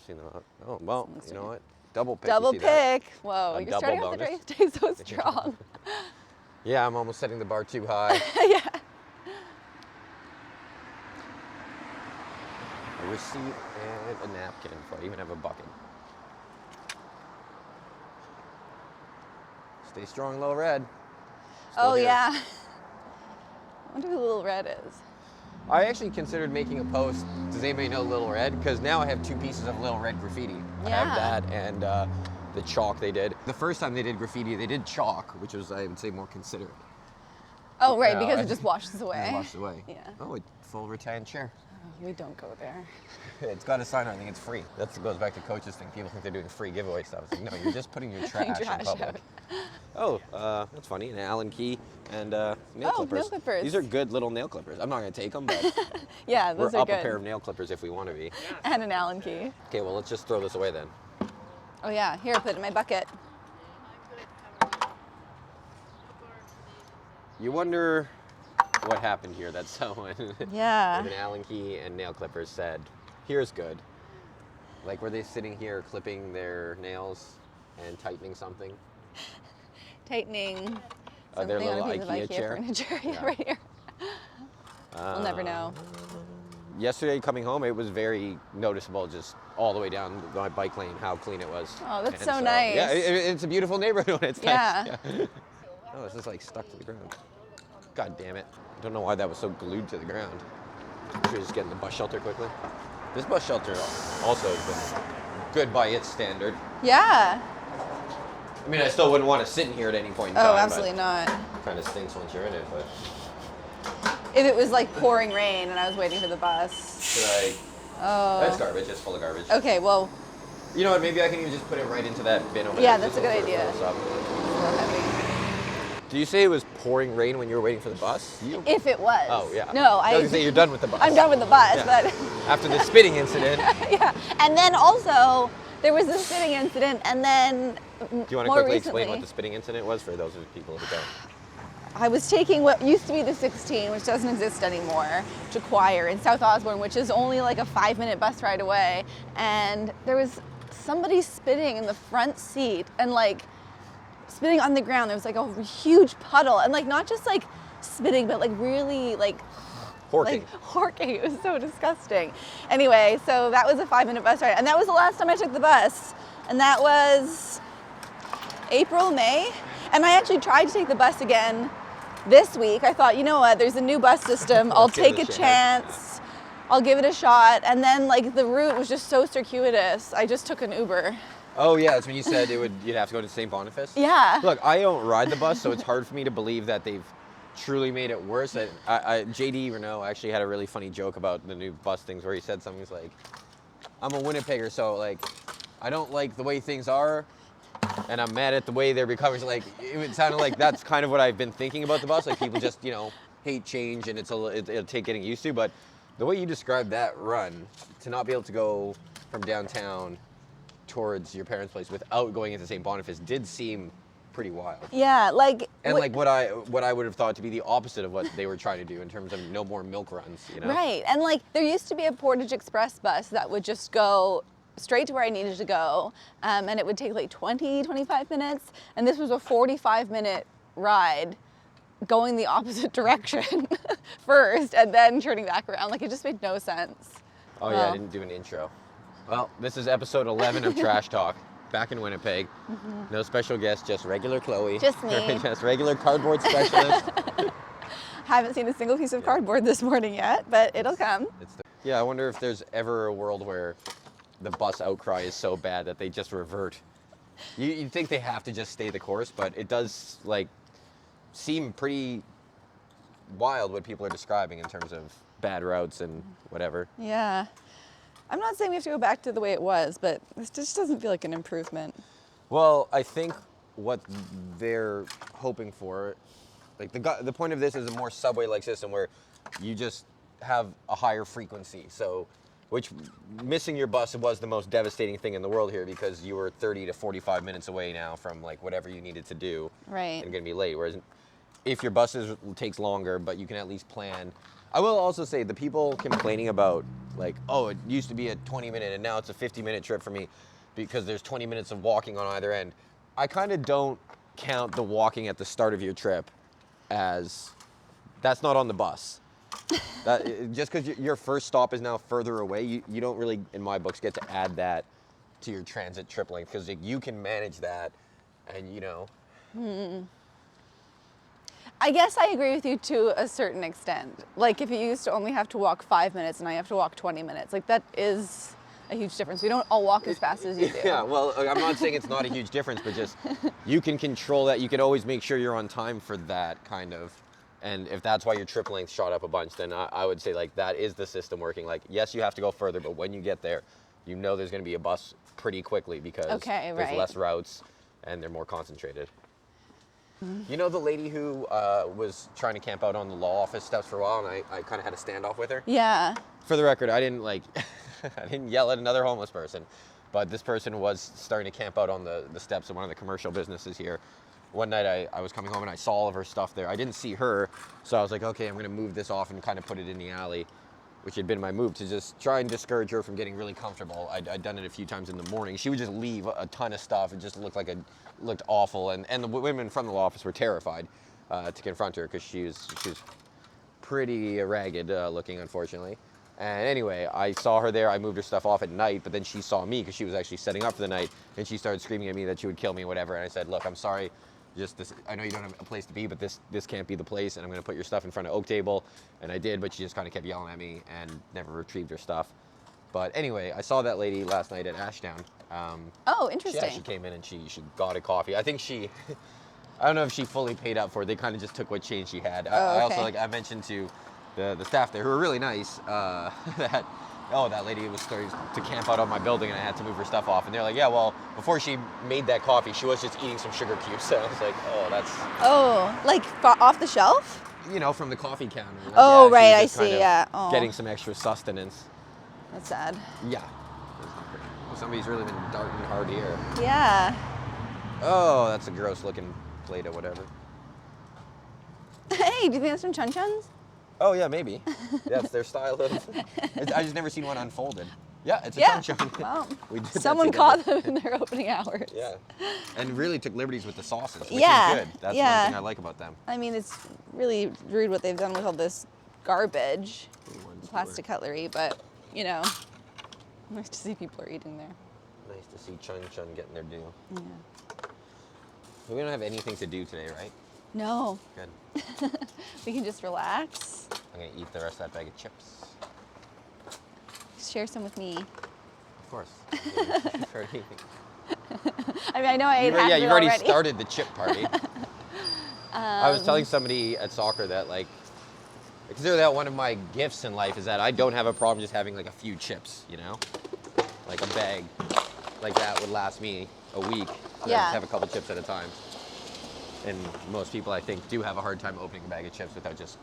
Seen them out. Oh, well, you know what? Double pick. Double you see that? pick. Whoa, A you're double starting off bonus. the day so strong. Yeah, I'm almost setting the bar too high. Yeah. A receipt and a napkin before I even have a bucket. Stay strong, Little Red. Still Oh, here. yeah. I wonder who Little Red is. I actually considered making a post. Does anybody know Little Red? Because now I have 2 pieces of Little Red graffiti. I have that and the chalk they did. The first time they did graffiti, they did chalk, which was, I would say, more considerate. Oh, right, because it just washes away. It washed away. Yeah. Oh, a full rattan chair. Oh, we don't go there. It's got a sign on it. I think it's free. That goes back to Coach's thing. People think they're doing free giveaway stuff. It's like, no, you're just putting your trash in public. out. Oh, that's funny. An Allen key and nail clippers. Nail clippers. These are good little nail clippers. I'm not going to take them, but Yeah, those we're are up good. a pair of nail clippers if we want to be. And an Allen key. Okay, well, let's just throw this away then. Oh, yeah. Here, put it in my bucket. You wonder what happened here that someone Yeah. with an Allen key and nail clippers said, here's good. Like, were they sitting here clipping their nails and tightening something? Tightening Their something on little a piece of IKEA IKEA chair? furniture. Yeah. Right here. We'll never know. Yesterday coming home, it was very noticeable just all the way down my bike lane how clean it was. Oh, that's And so nice. Yeah, it's a beautiful neighborhood when it's Yeah. nice. Yeah. Oh, this is like stuck to the ground. God damn it. I don't know why that was so glued to the ground. Should we just get in the bus shelter quickly? This bus shelter also has been good by its standard. Yeah. I mean, I still wouldn't want to sit in here at any point in time. Oh, absolutely not. Kind of stinks once you're in it, but If it was like pouring rain and I was waiting for the bus. should I? Oh. That's garbage. It's full of garbage. Okay, well, You know what? Maybe I can even just put it right into that bin over there. Yeah, that's a good Just idea. fill this up. real heavy. Did you say it was pouring rain when you were waiting for the bus? If it was. Oh, yeah. No, I was gonna say you're done with the bus. I'm done with the bus, Yeah. but After the spitting incident. yeah. And then also there was this spitting incident, and then Do you want to more quickly recently, explain what the spitting incident was for those of the people who don't? I was taking what used to be the 16, which doesn't exist anymore, to choir in South Osborne, which is only like a 5-minute bus ride away, and there was somebody spitting in the front seat and like spitting on the ground. There was like a huge puddle, and like not just like spitting, but like really like Horking. horking. It was so disgusting. Anyway, so that was a 5-minute bus ride, and that was the last time I took the bus, and that was April, May, and I actually tried to take the bus again this week. I thought, you know what, there's a new bus system. I'll Let's give take it a a chance. I'll give it a shot. And then like the route was just so circuitous. I just took an Uber. Oh yeah, that's when you said you'd have to go to St. Boniface? Yeah. Look, I don't ride the bus, so it's hard for me to believe that they've truly made it worse. JD Renault actually had a really funny joke about the new bus things where he said something like, I'm a Winnipegger, so like, I don't like the way things are, and I'm mad at the way they're becoming. Like, it sounded like that's kind of what I've been thinking about the bus. Like, people just, hate change, and it'll take getting used to. But the way you described that run, to not be able to go from downtown towards your parents' place without going into St. Boniface did seem pretty wild. Yeah, like. And like what I would have thought to be the opposite of what they were trying to do in terms of no more milk runs, Right, and like there used to be a Portage Express bus that would just go straight to where I needed to go, and it would take like 25 minutes, and this was a 45-minute ride going the opposite direction first and then turning back around. Like it just made no sense. Oh yeah, I didn't do an intro. Well, this is episode 11 of Trash Talk, back in Winnipeg. Mm-hmm. No special guest, just regular Chloe. Just me. Just regular cardboard specialist. Haven't seen a single piece of cardboard this morning yet, but it'll come. Yeah, I wonder if there's ever a world where the bus outcry is so bad that they just revert. You'd think they have to just stay the course, but it does like seem pretty wild what people are describing in terms of bad routes and whatever. Yeah. I'm not saying we have to go back to the way it was, but this just doesn't feel like an improvement. Well, I think what they're hoping for, like the point of this is a more subway-like system where you just have a higher frequency. So, which missing your bus was the most devastating thing in the world here because you were 30 to 45 minutes away now from like whatever you needed to do. Right. And going to be late. Whereas if your bus takes longer, but you can at least plan I will also say the people complaining about like, oh, it used to be a 20-minute and now it's a 50-minute trip for me because there's 20 minutes of walking on either end. I kind of don't count the walking at the start of your trip as that's not on the bus. Just because your first stop is now further away, you don't really, in my books, get to add that to your transit trip length because you can manage that and, you know. I guess I agree with you to a certain extent. Like if you used to only have to walk 5 minutes and now you have to walk 20 minutes, like that is a huge difference. We don't all walk as fast as you do. Yeah, well, I'm not saying it's not a huge difference, but just you can control that. You can always make sure you're on time for that kind of. And if that's why your trip length shot up a bunch, then I would say like that is the system working. Like, yes, you have to go further, but when you get there, you know there's going to be a bus pretty quickly because there's less routes and they're more concentrated. You know the lady who was trying to camp out on the law office steps for a while, and I kind of had a standoff with her? Yeah. For the record, I didn't like, I didn't yell at another homeless person, but this person was starting to camp out on the steps of one of the commercial businesses here. One night I was coming home and I saw all of her stuff there. I didn't see her, so I was like, okay, I'm gonna move this off and kind of put it in the alley, which had been my move to just try and discourage her from getting really comfortable. I'd done it a few times in the morning. She would just leave a ton of stuff. It just looked awful, and the women from the law office were terrified to confront her because she was pretty ragged looking, unfortunately. And anyway, I saw her there. I moved her stuff off at night, but then she saw me because she was actually setting up for the night, and she started screaming at me that she would kill me, whatever. And I said, look, I'm sorry. Just this, I know you don't have a place to be, but this can't be the place, and I'm going to put your stuff in front of Oak Table. And I did, but she just kind of kept yelling at me and never retrieved her stuff. But anyway, I saw that lady last night at Ashdown. Oh, interesting. She came in and she got a coffee. I think I don't know if she fully paid up for it. They kind of just took what change she had. I also, I mentioned to the staff there, who were really nice, that lady was starting to camp out on my building and I had to move her stuff off. And they're like, yeah, well, before she made that coffee, she was just eating some sugar cubes. So I was like, oh, that's... Oh, like off the shelf? You know, from the coffee counter. Like, oh, yeah, right, I see, yeah. Oh. Getting some extra sustenance. That's sad. Yeah. Somebody's really been darting hard here. Yeah. Oh, that's a gross looking plate or whatever. Hey, do you think that's from Chun Chun's? Oh yeah, maybe. That's their style of. I just never seen one unfolded. Yeah, it's a Chun Chun. Well, someone caught them in their opening hours. Yeah, and really took liberties with the sauces, which is good. That's one thing I like about them. I mean, it's really rude what they've done with all this garbage, plastic cutlery, but you know, nice to see people are eating there. Nice to see Chun Chun getting their due. Yeah. We don't have anything to do today, right? No. Good. We can just relax. I'm gonna eat the rest of that bag of chips. Share some with me. Of course. I mean, I know I ate half of it Yeah, you've already already. started the chip party. I was telling somebody at soccer that I consider that one of my gifts in life is that I don't have a problem just having like a few chips, you know? Like a bag like that would last me a week. So I just have a couple chips at a time. And most people, I think, do have a hard time opening a bag of chips without just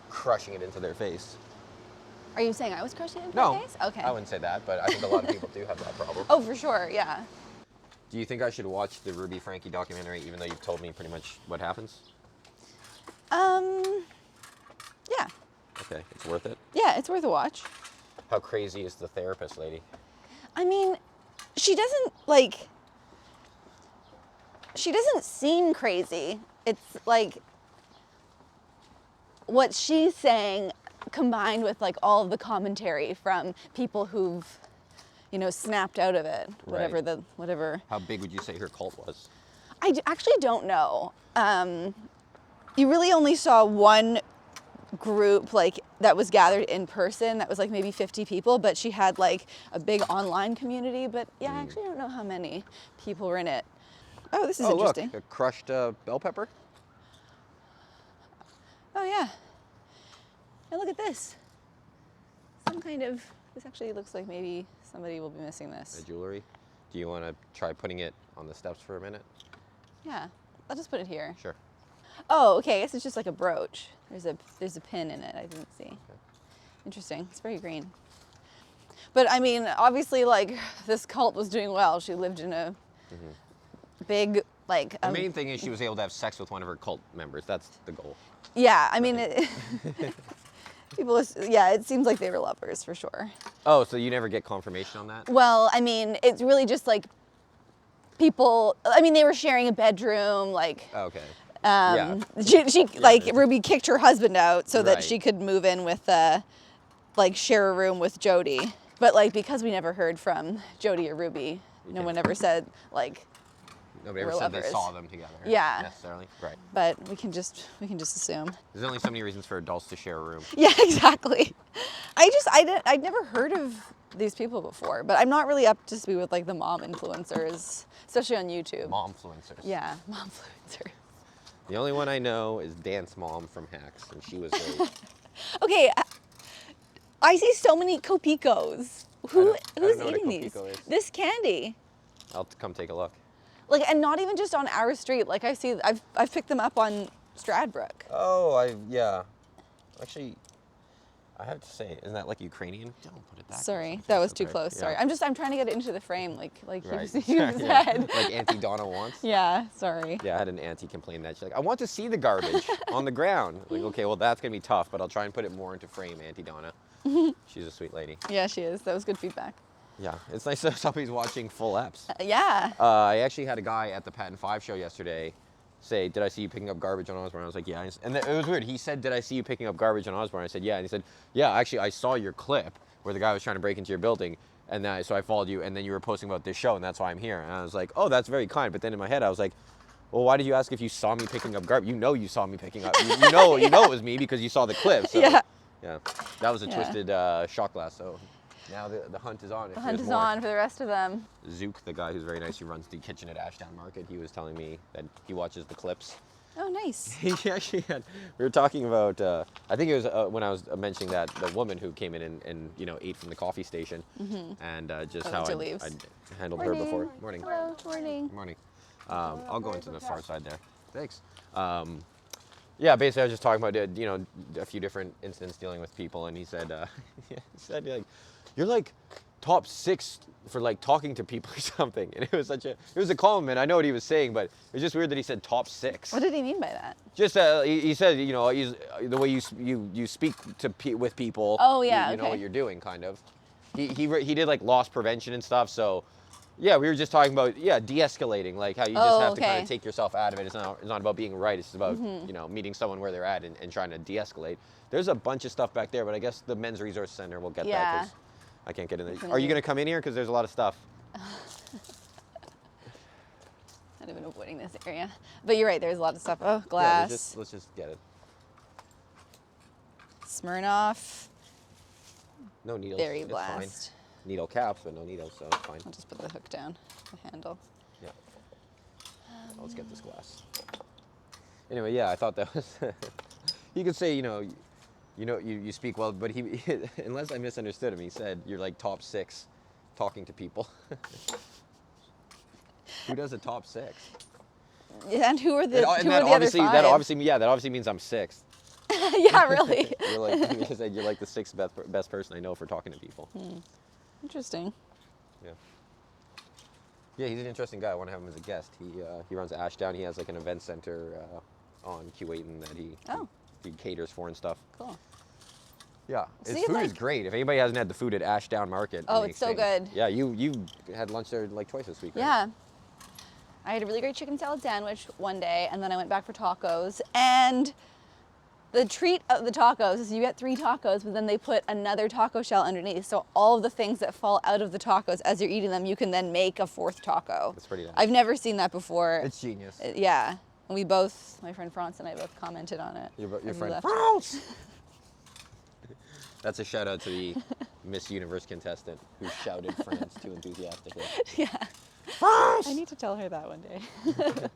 crushing it into their face. Are you saying I was crushing it into No, my face? Okay. I wouldn't say that, but I think a lot of people do have that problem. Oh, for sure, yeah. Do you think I should watch the Ruby Frankie documentary, even though you've told me pretty much what happens? Yeah. Okay, it's worth it? Yeah, it's worth a watch. How crazy is the therapist lady? I mean, she doesn't seem crazy. It's like what she's saying combined with like all of the commentary from people who've, you know, snapped out of it, whatever. How big would you say her cult was? I actually don't know. You really only saw one group like that was gathered in person that was like maybe 50 people, but she had like a big online community, but yeah, I actually don't know how many people were in it. Oh, this is interesting. Look, a crushed bell pepper? Oh yeah. And look at this. This actually looks like maybe somebody will be missing this. A jewelry? Do you want to try putting it on the steps for a minute? Yeah, I'll just put it here. Sure. Oh, okay, I guess it's just like a brooch. There's a pin in it, I didn't see. Okay. Interesting, it's very green. But I mean, obviously like this cult was doing well. She lived in a big like... The main thing is she was able to have sex with one of her cult members. That's the goal. Yeah, I mean, People, yeah, it seems like they were lovers for sure. Oh, so you never get confirmation on that? Well, I mean, it's really just like people, I mean, they were sharing a bedroom, like, Okay. she like, Ruby kicked her husband out so that Right. she could move in with, like, share a room with Jody. But, like, because we never heard from Jody or Ruby, no one ever said, like, Nobody ever we're said they lovers. saw them together. Yeah. Necessarily. Right. But we can just assume. There's only so many reasons for adults to share a room. Yeah, exactly. I'd never heard of these people before, but I'm not really up to speed with like the mom influencers, especially on YouTube. Momfluencers. Yeah, mom influencers. The only one I know is Dance Mom from Hacks, and she was great. Okay, I see so many Copicos. I Who's don't know what a eating these? Copico is. This candy. I'll come take a look. Like, and not even just on our street. Like I've picked them up on Stradbrook. Oh, yeah. Actually, I have to say, isn't that like Ukrainian? Don't put it back. Sorry, that was too Okay, close. yeah. Sorry, I'm trying to get it into the frame. Like Right. he Yeah. said. Like Auntie Donna wants. Yeah, sorry. Yeah, I had an auntie complain that she's like, I want to see the garbage on the ground. Like, okay, well that's gonna be tough, but I'll try and put it more into frame, Auntie Donna. She's a sweet lady. Yeah, she is. That was good feedback. Yeah, it's nice that somebody's watching full eps. Yeah. I actually had a guy at the Patent 5 show yesterday say, did I see you picking up garbage on Osborne? I was like, yeah. And it was weird. He said, did I see you picking up garbage on Osborne? I said, yeah. And he said, yeah, actually, I saw your clip where the guy was trying to break into your building. And then, so I followed you, and then you were posting about this show, and that's why I'm here. And I was like, oh, that's very kind. But then in my head, I was like, well, why did you ask if you saw me picking up garbage? You know you saw me picking up. You know it was me because you saw the clip. So, Yeah. Yeah. That was a Yeah. twisted shot glass. So now the hunt is on. The hunt is on for the rest of them. Zook, the guy who's very nice, who runs the kitchen at Ashdown Market, he was telling me that he watches the clips. Oh, nice. He actually had, we were talking about, I think it was when I was mentioning that the woman who came in and ate from the coffee station, and just how leaves. I handled her before. Morning. Hello, morning. Morning. I'll go into the far side there. Thanks. Yeah, basically I was just talking about, a few different incidents dealing with people, and he said, like, you're like top 6 for like talking to people or something. And it was a compliment. I know what he was saying, but it was just weird that he said top 6. What did he mean by that? Just he said, the way you speak with people. Oh, yeah, you know okay. what you're doing, kind of. He did like loss prevention and stuff. So, yeah, we were just talking about de-escalating, like how you just have to kind okay. of take yourself out of it. It's not about being right. It's about meeting someone where they're at and trying to de-escalate. There's a bunch of stuff back there, but I guess the Men's Resource Center will get that Yeah. because I can't get in there. Are you gonna come in here? Because there's a lot of stuff. I've been avoiding this area, but you're right. There's a lot of stuff. Oh, Yeah, glass. let's just get it. Smirnoff. No needles. Berry It's blast. fine. Needle caps, but no needles, so it's fine. I'll just put the hook down, the handle. Yeah. Let's get this glass. Anyway, yeah, I thought that was. He could say, you speak well, but he, unless I misunderstood him, he said you're like top 6 talking to people. Who does a top 6? And who are the And who that are the other obviously, 5? that obviously means I'm 6th. Yeah, really. You're like, he said you're like the 6th best person I know for talking to people. Interesting. Yeah. Yeah, he's an interesting guy. I want to have him as a guest. He runs Ashdown. He has like an event center on Keewatin that he caters for and stuff. Cool. Yeah, his See, food is great. If anybody hasn't had the food at Ashdown Market, Oh, in it's so Exchange- good. Yeah, you had lunch there like twice this week, right? Yeah. I had a really great chicken salad sandwich one day, and then I went back for tacos. And the treat of the tacos is you get 3 tacos, but then they put another taco shell underneath. So all of the things that fall out of the tacos as you're eating them, you can then make a 4th taco. That's pretty nice. I've never seen that before. It's genius. Yeah. And we both, my friend France and I both commented on it. Your when we friend left. France. That's a shout out to the Miss Universe contestant who shouted France too enthusiastically. Yeah. France! I need to tell her that one day.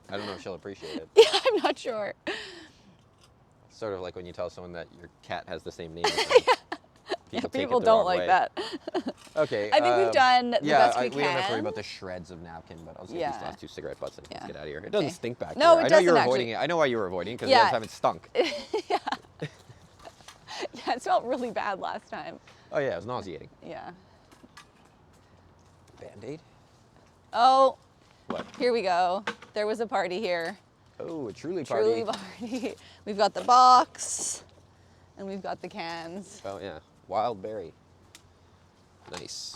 I don't know if she'll appreciate it. Yeah, I'm not sure. Sort of like when you tell someone that your cat has the same name as you. People take it People the don't wrong like way. that. Okay. I think we've done the best we we don't have to worry can. about the shreds of napkin, but I'll just get Yeah. these last 2 cigarette butts and Yeah. get out of here. It doesn't Okay. stink back No, there. it I know you were doesn't avoiding actually. it. I know why you were avoiding it because Yeah. last time it stunk. Yeah. Yeah, it smelled really bad last time. Oh yeah, it was nauseating. Yeah. Band-Aid? Oh, What? here we go. There was a party here. Oh, a Truly party. Truly party. We've got the box. And we've got the cans. Oh yeah, wild berry. Nice.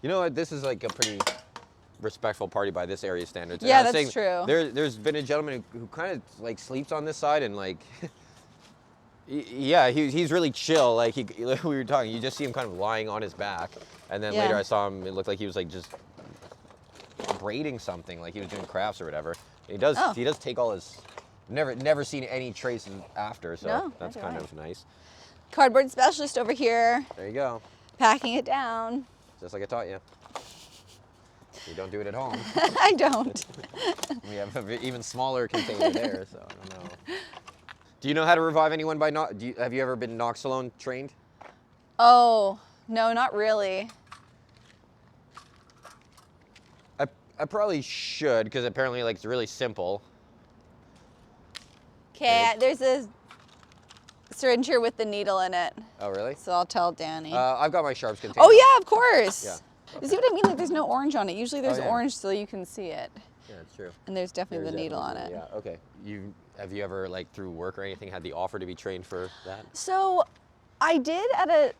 You know what? This is like a pretty respectful party by this area standards. And Yeah, I was that's saying, true. There's been a gentleman who kind of like sleeps on this side and like, yeah, he's really chill. Like we were talking, you just see him kind of lying on his back, and then Yeah. later I saw him. It looked like he was like just braiding something, like he was doing crafts or whatever. And he does take all his. Never seen any traces after, so No, that's neither kind have of nice. Cardboard specialist over here, There you go. packing it down. Just like I taught you. You don't do it at home. I don't. We have an even smaller container there, so I don't know. Do you know how to revive anyone by have you ever been Noxalone trained? Oh, no, not really. I probably should, because apparently like it's really simple. Okay, there's a syringe here with the needle in it, Oh really? so I'll tell Danny. I've got my sharps container. Oh yeah, of course. Yeah. You see what I mean? Like there's no orange on it. Usually there's yeah. orange so you can see it. Yeah, it's true. And there's definitely There's the needle on definitely- it. Yeah, okay. Have you ever like through work or anything had the offer to be trained for that? So I did at a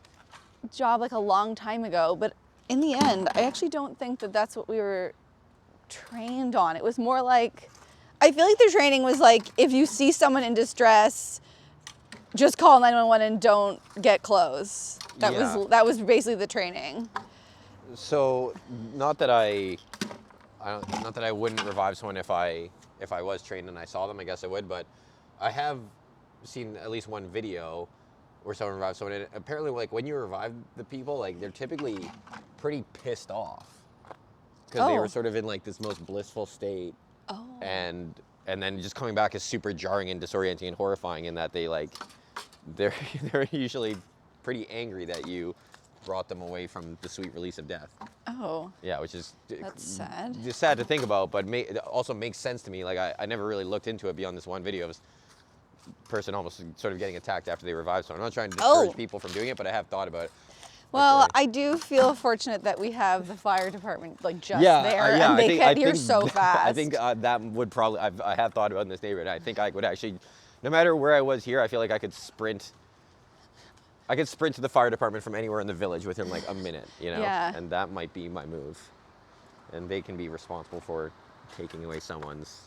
job like a long time ago, but in the end, I actually don't think that that's what we were trained on. It was more like, I feel like the training was like, if you see someone in distress, just call 911 and don't get close. That was basically the training. So, not that I wouldn't revive someone if I was trained and I saw them. I guess I would, but I have seen at least one video where someone revived someone, and apparently, like when you revive the people, like they're typically pretty pissed off because they Oh. were sort of in like this most blissful state, Oh. and then just coming back is super jarring and disorienting and horrifying in that they're usually pretty angry that you brought them away from the sweet release of death. Oh. Yeah, which is That's sad. just sad to think about, but it also makes sense to me. Like I never really looked into it beyond this one video of this person almost sort of getting attacked after they revived someone. I'm not trying to discourage people from doing it, but I have thought about it. Well, Like, I do feel fortunate that we have the fire department like just yeah, there, yeah, and they get here think so fast. I think that would probably. I have thought about it in this neighborhood. I think I would actually, no matter where I was here, I feel like I could sprint. I could sprint to the fire department from anywhere in the village within like a minute, you know? Yeah. And that might be my move. And they can be responsible for taking away someone's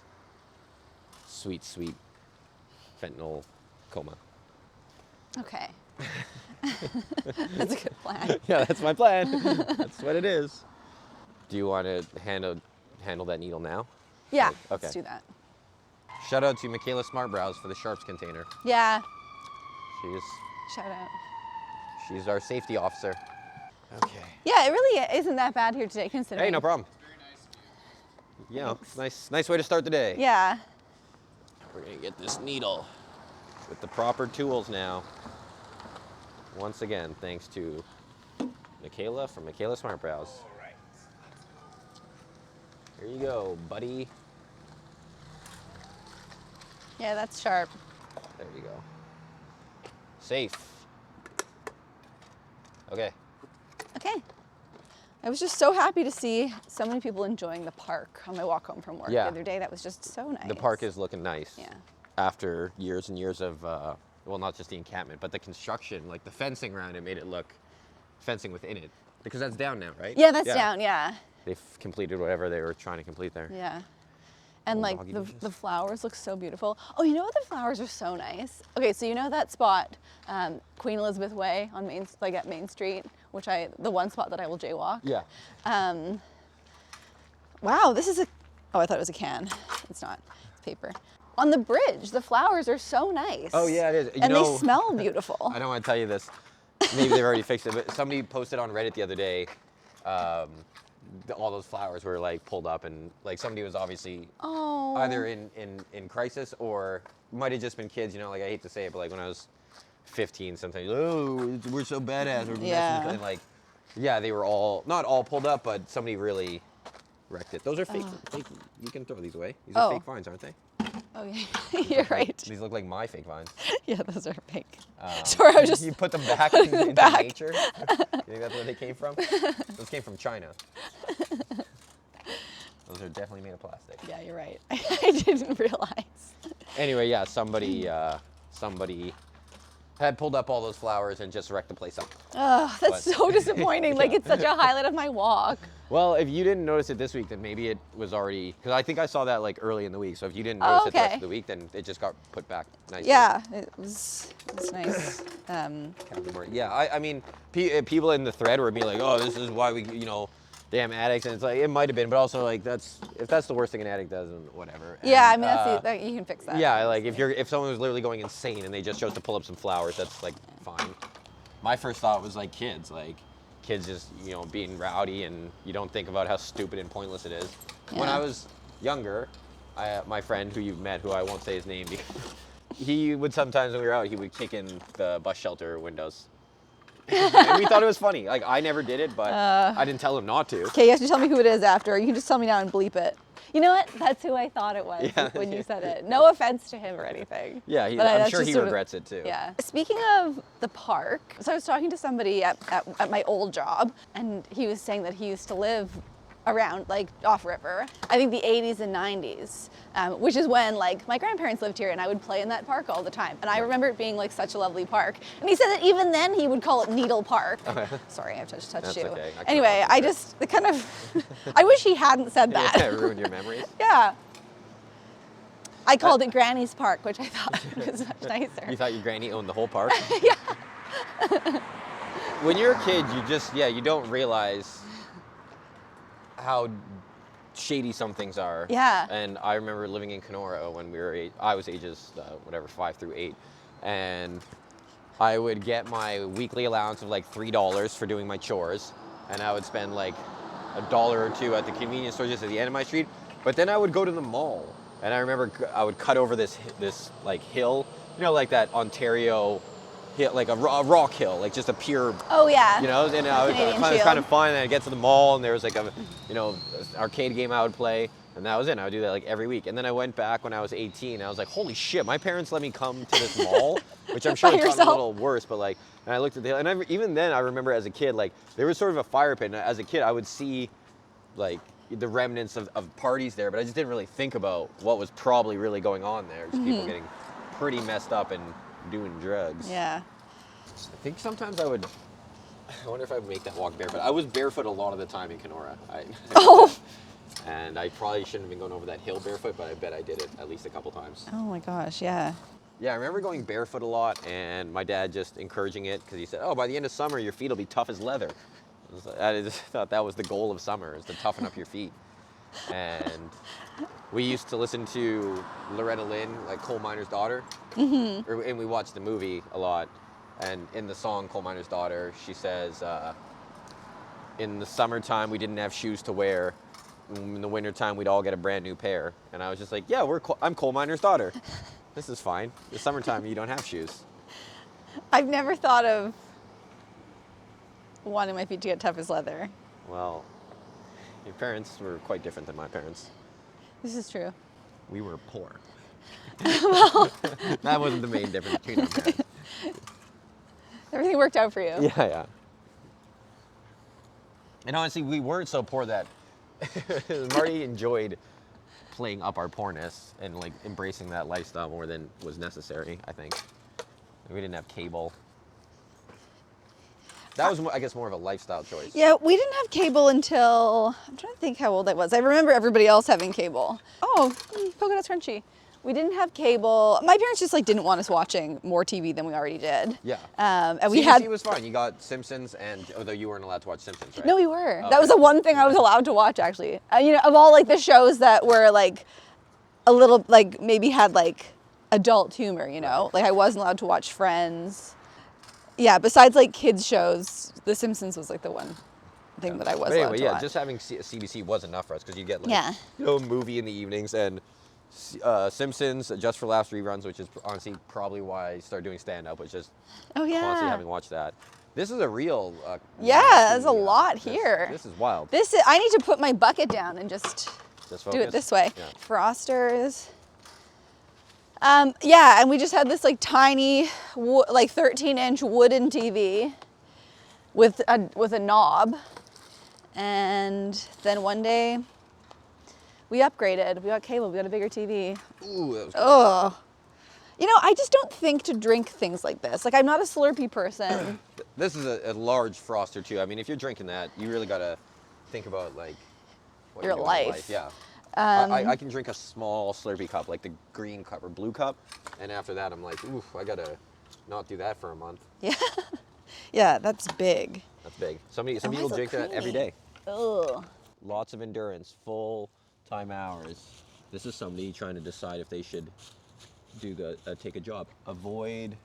sweet, sweet fentanyl coma. Okay. That's a good plan. Yeah, that's my plan. That's what it is. Do you want to handle that needle now? Yeah, Okay. let's do that. Shout out to Michaela Smartbrows for the sharps container. Yeah, She's shout out. She's our safety officer. Okay. Yeah, it really isn't that bad here today, considering. Hey, no problem. You know, nice way to start the day. Yeah. We're gonna get this needle with the proper tools now. Once again, thanks to Michaela from Michaela Smartbrows. Here you go, buddy. Yeah, that's sharp. There you go. Safe. Okay. Okay. I was just so happy to see so many people enjoying the park on my walk home from work Yeah. the other day. That was just so nice. The park is looking nice. Yeah. After years and years of, well, not just the encampment, but the construction, like the fencing around it made it look, fencing within it. Because that's down now, right? Yeah, that's down, yeah. They've completed whatever they were trying to complete there. Yeah. And Little like doggy the dishes. flowers look so beautiful. Oh, you know what? The flowers are so nice. Okay, so you know that spot, Queen Elizabeth Way on at Main Street, the one spot that I will jaywalk. Yeah. Wow, this is oh, I thought it was a can. It's not, it's paper. On the bridge, the flowers are so nice. Oh yeah, it is. And they smell beautiful. I don't want to tell you this. Maybe they've already fixed it, but somebody posted on Reddit the other day. All those flowers were like pulled up, and like somebody was obviously Oh. either in crisis or might have just been kids. You know, like I hate to say it, but like when I was 15, sometimes we're so badass. We're Yeah. and like yeah, they were all not all pulled up, but somebody really wrecked it. Those are fake. Fake. You can throw these away. These are fake vines, aren't they? Oh yeah, you're right. These look like my fake vines. Yeah, those are fake. Sorry, I was just You put them back putting them into back. nature? You think that's where they came from? Those came from China. Those are definitely made of plastic. Yeah, you're right. I didn't realize. Anyway, yeah, somebody somebody had pulled up all those flowers and just wrecked the place up. Oh, that's so disappointing. Like, it's such a highlight of my walk. Well, if you didn't notice it this week, then maybe it was already, because I think I saw that like early in the week. So if you didn't notice it the rest of the week, then it just got put back nicely. Yeah, it was nice. Yeah, I mean, people in the thread were being like, oh, this is why we, damn addicts. And it's like, it might have been, but also like, if that's the worst thing an addict does, then whatever. Yeah, And, I mean, that, you can fix that. Yeah, like if someone was literally going insane and they just chose to pull up some flowers, that's like fine. My first thought was like kids just, being rowdy, and you don't think about how stupid and pointless it is. Yeah. When I was younger, my friend who you've met, who I won't say his name, because he would sometimes when we were out, he would kick in the bus shelter windows. And we thought it was funny. Like, I never did it, but I didn't tell him not to. Okay, you have to tell me who it is after. You can just tell me now and bleep it. You know what? That's who I thought it was when you said it. No offense to him or anything. Yeah, I'm sure he regrets it too. Yeah. Speaking of the park, so I was talking to somebody at my old job, and he was saying that he used to live around, like, off river, I think the 80s and 90s, which is when, like, my grandparents lived here and I would play in that park all the time. And I remember it being, like, such a lovely park. And he said that even then he would call it Needle Park. Sorry, I've touched That's you. okay. Anyway, I just, the kind of, I wish he hadn't said that. Yeah, it ruined your memories. Yeah. I called it Granny's Park, which I thought was much nicer. You thought your granny owned the whole park? Yeah. When you're a kid, you don't realize how shady some things are. Yeah. And I remember living in Kenora when I was ages, 5 through 8. And I would get my weekly allowance of like $3 for doing my chores. And I would spend like $1 or $2 at the convenience store just at the end of my street. But then I would go to the mall. And I remember I would cut over this like hill, like that Ontario hill, like a rock hill, like just a pure. Oh yeah. And I would find it kind of fun. And I'd get to the mall, and there was like a arcade game I would play, and that was it. I would do that like every week. And then I went back when I was 18. And I was like, holy shit, my parents let me come to this mall, which I'm sure it's gotten a little worse. But like, and I looked at the hill, and even then I remember as a kid, like there was sort of a fire pit. And as a kid, I would see like the remnants of parties there, but I just didn't really think about what was probably really going on there. Just people getting pretty messed up and doing drugs. Yeah. I think sometimes I wonder if I would make that walk barefoot. I was barefoot a lot of the time in Kenora. And I probably shouldn't have been going over that hill barefoot, but I bet I did it at least a couple times. Oh my gosh, yeah. Yeah, I remember going barefoot a lot, and my dad just encouraging it, because he said, oh, by the end of summer, your feet will be tough as leather. I just thought that was the goal of summer, is to toughen up your feet. And we used to listen to Loretta Lynn, like Coal Miner's Daughter, and we watched the movie a lot. And in the song Coal Miner's Daughter, she says, in the summertime, we didn't have shoes to wear. In the wintertime, we'd all get a brand new pair. And I was just like, yeah, I'm Coal Miner's Daughter. This is fine. The summertime, you don't have shoes. I've never thought of wanting my feet to get tough as leather. Well, your parents were quite different than my parents. This is true. We were poor. Well, that wasn't the main difference between our parents. Everything worked out for you. Yeah. And honestly, we weren't so poor that Marty enjoyed playing up our poorness and like embracing that lifestyle more than was necessary, I think. We didn't have cable. That was, I guess, more of a lifestyle choice. Yeah, we didn't have cable until, I'm trying to think how old I was. I remember everybody else having cable. Oh, coconut crunchy. We didn't have cable. My parents just like didn't want us watching more TV than we already did. Yeah. And CBC we had. was fine. You got Simpsons, and although you weren't allowed to watch Simpsons, right? No, we were. Okay. That was the one thing I was allowed to watch, actually. Of all like the shows that were like a little like maybe had like adult humor, like I wasn't allowed to watch Friends. Yeah, besides like kids shows, The Simpsons was like the one thing that I was allowed to watch. Just having CBC was enough for us, because you get like a movie in the evenings, and Simpsons, Just for Laughs reruns, which is honestly probably why I started doing stand-up, which is constantly having watched that. This is a real there's a lot here. This is wild. I need to put my bucket down and just do it this way. Yeah. Frosters. And we just had this like tiny, like 13-inch wooden TV with a knob. And then one day we upgraded. We got cable. We got a bigger TV. Ooh, that was Oh. You know, I just don't think to drink things like this. Like, I'm not a Slurpee person. This is a large froster too. I mean, if you're drinking that, you really gotta think about like what Your you're doing in life. Yeah. I can drink a small Slurpee cup, like the green cup or blue cup, and after that, I'm like, oof, I gotta not do that for a month. Yeah. Yeah, that's big. That's big. Some why people so drink that every creamy? day. Ugh. Lots of endurance, full time hours. This is somebody trying to decide if they should do take a job. Avoid.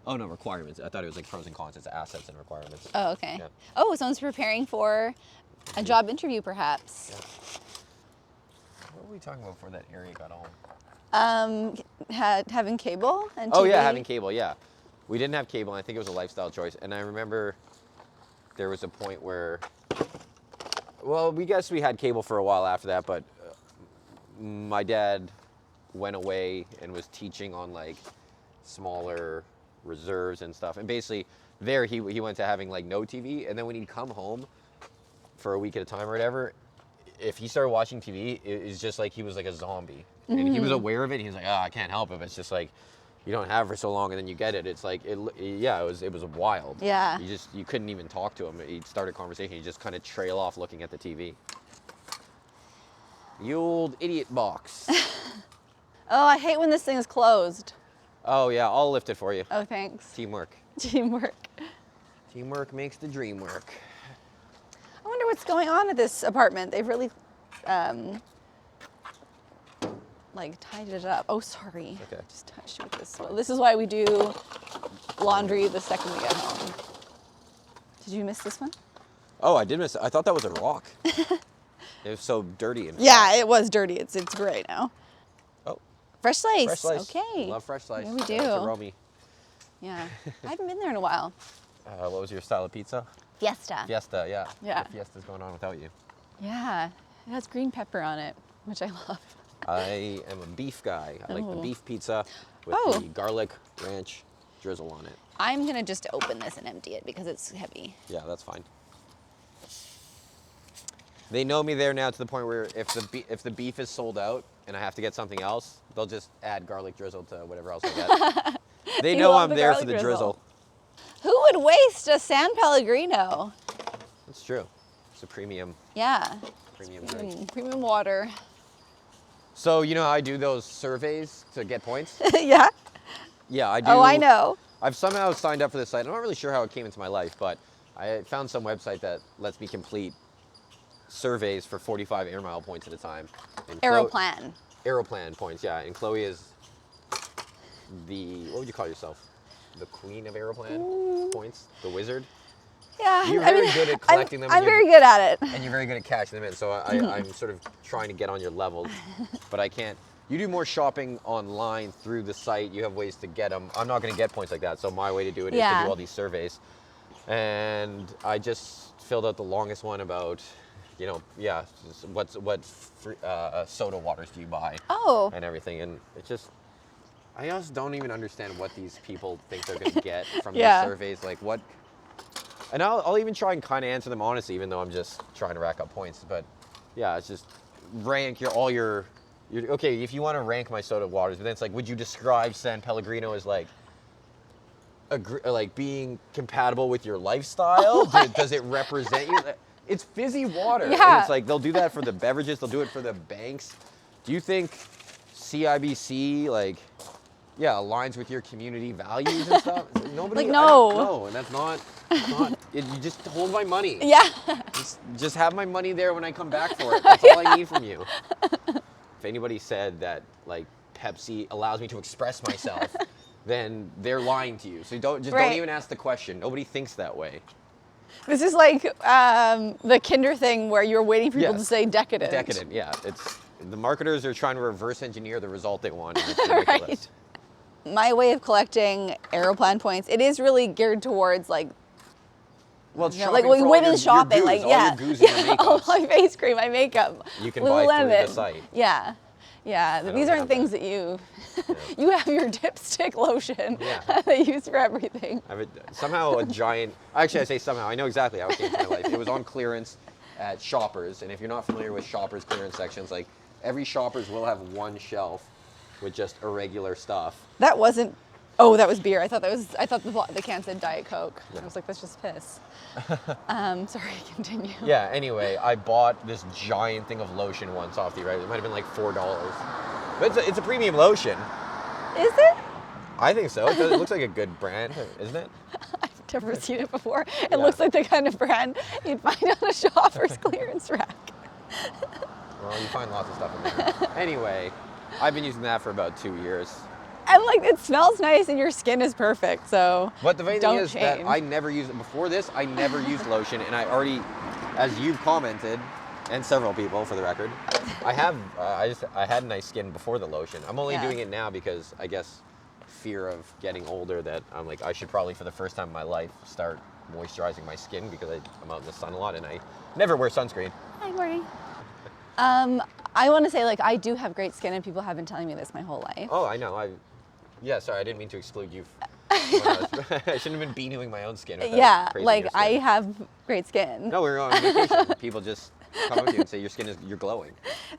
Oh no, requirements. I thought it was like pros and cons. It's assets and requirements. Oh, okay. Yeah. Oh, someone's preparing for a job interview, perhaps. Yeah. What were we talking about before that area got home? Having cable and TV. Oh yeah, having cable. Yeah, we didn't have cable. And I think it was a lifestyle choice. And I remember there was a point where, well, we had cable for a while after that, but my dad went away and was teaching on like smaller reserves and stuff. And basically, there he went to having like no TV. And then when he'd come home for a week at a time or whatever, if he started watching TV, it's just like he was like a zombie. And he was aware of it. He was like, I can't help it. But it's just like, you don't have for so long and then you get it. It's like, it was wild. Yeah. You couldn't even talk to him. He'd start a conversation. He'd just kind of trail off looking at the TV. The old idiot box. Oh, I hate when this thing is closed. Oh yeah, I'll lift it for you. Oh, thanks. Teamwork. Teamwork. Teamwork makes the dream work. I wonder what's going on at this apartment. They've really, like tied it up. Oh, sorry. Okay. Just touched you with this. Well, this is why we do laundry the second we get home. Did you miss this one? Oh, I did miss it. I thought that was a rock. It was so dirty. And Yeah, it was dirty. It's gray now. Oh. Fresh slice. Fresh slice. Okay. Love fresh slice. Yeah, we Shout do. out to Romy. Yeah. I haven't been there in a while. What was your style of pizza? Fiesta. Fiesta, yeah. Yeah. The Fiesta's going on without you. Yeah. It has green pepper on it, which I love. I am a beef guy. I like the Oh. beef pizza with Oh. the garlic ranch drizzle on it. I'm going to just open this and empty it because it's heavy. Yeah, that's fine. They know me there now to the point where if the beef is sold out and I have to get something else, they'll just add garlic drizzle to whatever else I get. They You know love I'm the there for garlic the drizzle. drizzle. Who would waste a San Pellegrino? That's true. It's a premium Yeah. drink. Premium water. So you know how I do those surveys to get points? Yeah. Yeah, I do. Oh, I know. I've somehow signed up for this site. I'm not really sure how it came into my life, but I found some website that lets me complete surveys for 45 air mile points at a time. And Aeroplan. Aeroplan points, yeah. And Chloe is what would you call yourself? The queen of Aeroplan points? The wizard? Yeah. You're very good at collecting them. I'm and you're- very good at it. And you're very good at cashing them in. So I'm sort of trying to get on your level, but I can't. You do more shopping online through the site. You have ways to get them. I'm not going to get points like that. So my way to do it is to Yeah. do all these surveys. And I just filled out the longest one about, what soda waters do you buy Oh. and everything. And it just, I just don't even understand what these people think they're going to get from Yeah. these surveys. Like what, and I'll even try and kind of answer them honestly, even though I'm just trying to rack up points. But yeah, it's just rank your okay, if you want to rank my soda waters, but then it's like, would you describe San Pellegrino as like being compatible with your lifestyle? Does it represent you? It's fizzy water. Yeah. And it's like they'll do that for the beverages. They'll do it for the banks. Do you think CIBC aligns with your community values and stuff? It's like, nobody. Like, no. No, and that's not. You just hold my money. Yeah. Just have my money there when I come back for it. That's all I need from you. If anybody said that like Pepsi allows me to express myself, then they're lying to you. So don't even ask the question. Nobody thinks that way. This is like the Kinder thing where you're waiting for people to say decadent. Decadent, yeah. It's the marketers are trying to reverse engineer the result they want. And it's ridiculous. Right. My way of collecting Aeroplan points, it is really geared towards like Well, it's like shopping for all women's your shopping, goos, like all yeah, your goos and your yeah, all makeups. my face cream, my makeup. You can buy through the Lululemon. site. Yeah, yeah. These don't aren't have things that. that you you have your dipstick lotion Yeah. that they use for everything. Somehow a giant. Actually, I say somehow. I know exactly how it came to my life. It was on clearance at Shoppers, and if you're not familiar with Shoppers clearance sections, like every Shoppers will have one shelf with just irregular stuff. That wasn't. Oh, that was beer. I thought the can said Diet Coke. Yeah. I was like, that's just piss. Sorry, continue. Yeah, anyway, I bought this giant thing of lotion once off the right. It might have been like $4. But it's a premium lotion. Is it? I think so. It looks like a good brand, isn't it? I've never seen it before. It looks like the kind of brand you'd find on a Shoppers clearance rack. Well, you find lots of stuff in there. Anyway, I've been using that for about 2 years. And like, it smells nice and your skin is perfect, so But the funny thing is that change. I never used it. Before this, I never used lotion, and I already, as you've commented, and several people for the record, I had nice skin before the lotion. I'm only doing it now because I guess fear of getting older that I'm like, I should probably for the first time in my life start moisturizing my skin because I'm out in the sun a lot and I never wear sunscreen. Hi, morning. I want to say, like, I do have great skin and people have been telling me this my whole life. Oh, I know. Yeah, sorry, I didn't mean to exclude you. I shouldn't have been beating my own skin. Yeah, praising like your skin. I have great skin. No, we were on vacation. People just come up to you and say you're glowing.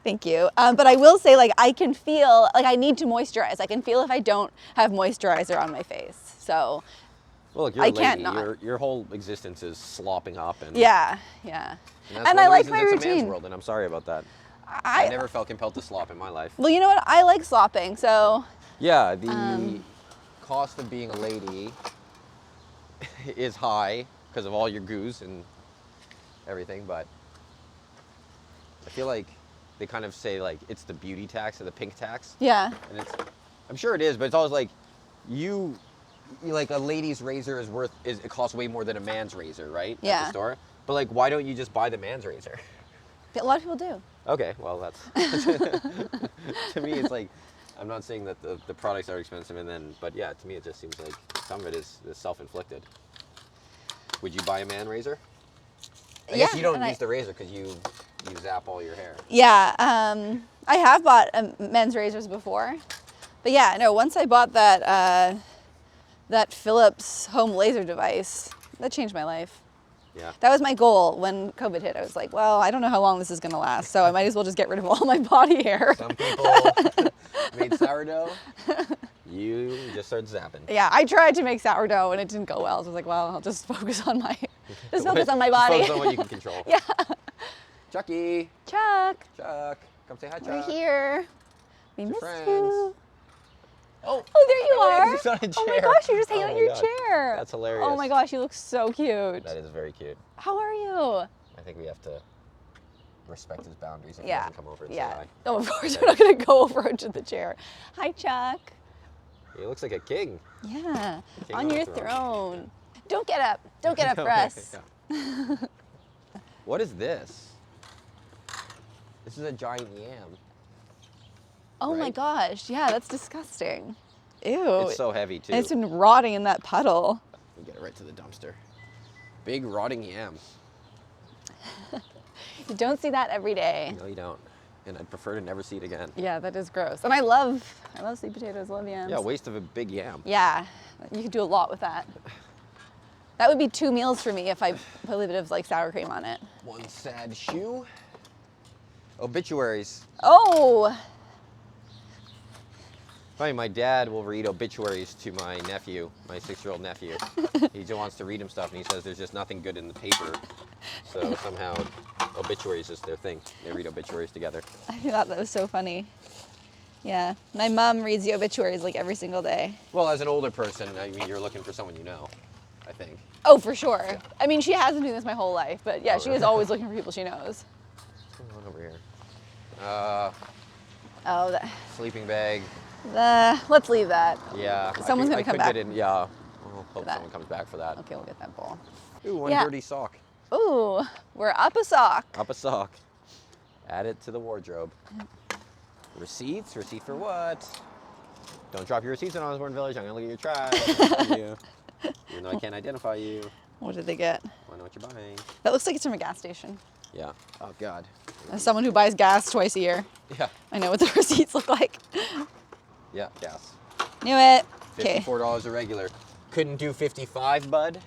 Thank you. But I will say, like, I can feel, like, I need to moisturize. I can feel if I don't have moisturizer on my face. So, Well, look, you're a lady. can't not. Your whole existence is slopping up. And yeah. that's And one I of the like reasons my it's a man's routine. world, and I'm sorry about that. I never felt compelled to slop in my life. Well, you know what? I like slopping, so. Yeah, the cost of being a lady is high because of all your goose and everything, but I feel like they kind of say like it's the beauty tax or the pink tax. Yeah. And I'm sure it is, but it's always like you like a lady's razor it costs way more than a man's razor, right? Yeah. At the store. But like, why don't you just buy the man's razor? A lot of people do. Okay, well that's to me it's like I'm not saying that the products are expensive but yeah, to me it just seems like some of it is self-inflicted. Would you buy a man razor? I guess you don't use the razor because you zap all your hair. Yeah, I have bought men's razors before, but yeah, no. Once I bought that Philips home laser device, that changed my life. Yeah. That was my goal when COVID hit. I was like, well, I don't know how long this is gonna last, so I might as well just get rid of all my body hair. Some people made sourdough. You just started zapping. Yeah, I tried to make sourdough and it didn't go well. So I was like, well, I'll just focus on my body. Focus on what you can control. Yeah. Chucky. Chuck, Come say hi, Chuck. we're here. We miss friends. you. Oh, there you are. He's on a chair. Oh my gosh, you're just hanging Oh on my your God. chair. That's hilarious. Oh my gosh, you look so cute. That is very cute. How are you? I think we have to respect his boundaries if he Yeah. doesn't come over and say Yeah. hi. Oh, of course, we're not going to go over to the chair. Hi, Chuck. He looks like a king. Yeah, King on on a your throne. throne. Don't get up. Don't get up, Russ. Yeah. What is this? This is a giant yam. Oh my Right? gosh, yeah, that's disgusting. Ew. It's so heavy too. And it's been rotting in that puddle. We'll get it right to the dumpster. Big rotting yam. You don't see that every day. No, you don't. And I'd prefer to never see it again. Yeah, that is gross. And I love sweet potatoes, love yams. Yeah, waste of a big yam. Yeah, you could do a lot with that. That would be 2 meals for me if I put a little bit of like sour cream on it. One sad shoe. Obituaries. Oh, Funny, my dad will read obituaries to my nephew, my 6-year-old nephew. He just wants to read him stuff, and he says there's just nothing good in the paper. So somehow, obituaries is their thing. They read obituaries together. I thought that was so funny. Yeah, my mom reads the obituaries like every single day. Well, as an older person, I mean, you're looking for someone you know, I think. Oh, for sure. I mean, she has been doing this my whole life, but yeah, Oh, she really? is always looking for people she knows. What's going on over here? Oh, Sleeping bag. let's leave that. Yeah. Someone's gonna I come could back. Get in, yeah. We'll hope that. someone comes back for that. Okay, we'll get that bowl. Ooh, one Yeah. dirty sock. Ooh, we're up a sock. Up a sock. Add it to the wardrobe. Receipts? Receipt for what? Don't drop your receipts in Osborne Village. I'm gonna look at your trash. You. Even though I can't identify you. What did they get? I know what you're buying. That looks like it's from a gas station. Yeah. Oh God. As someone who buys gas twice a year, Yeah. I know what the receipts look like. Yeah. Gas. Knew it. Okay. $54 a regular. Couldn't do 55, bud.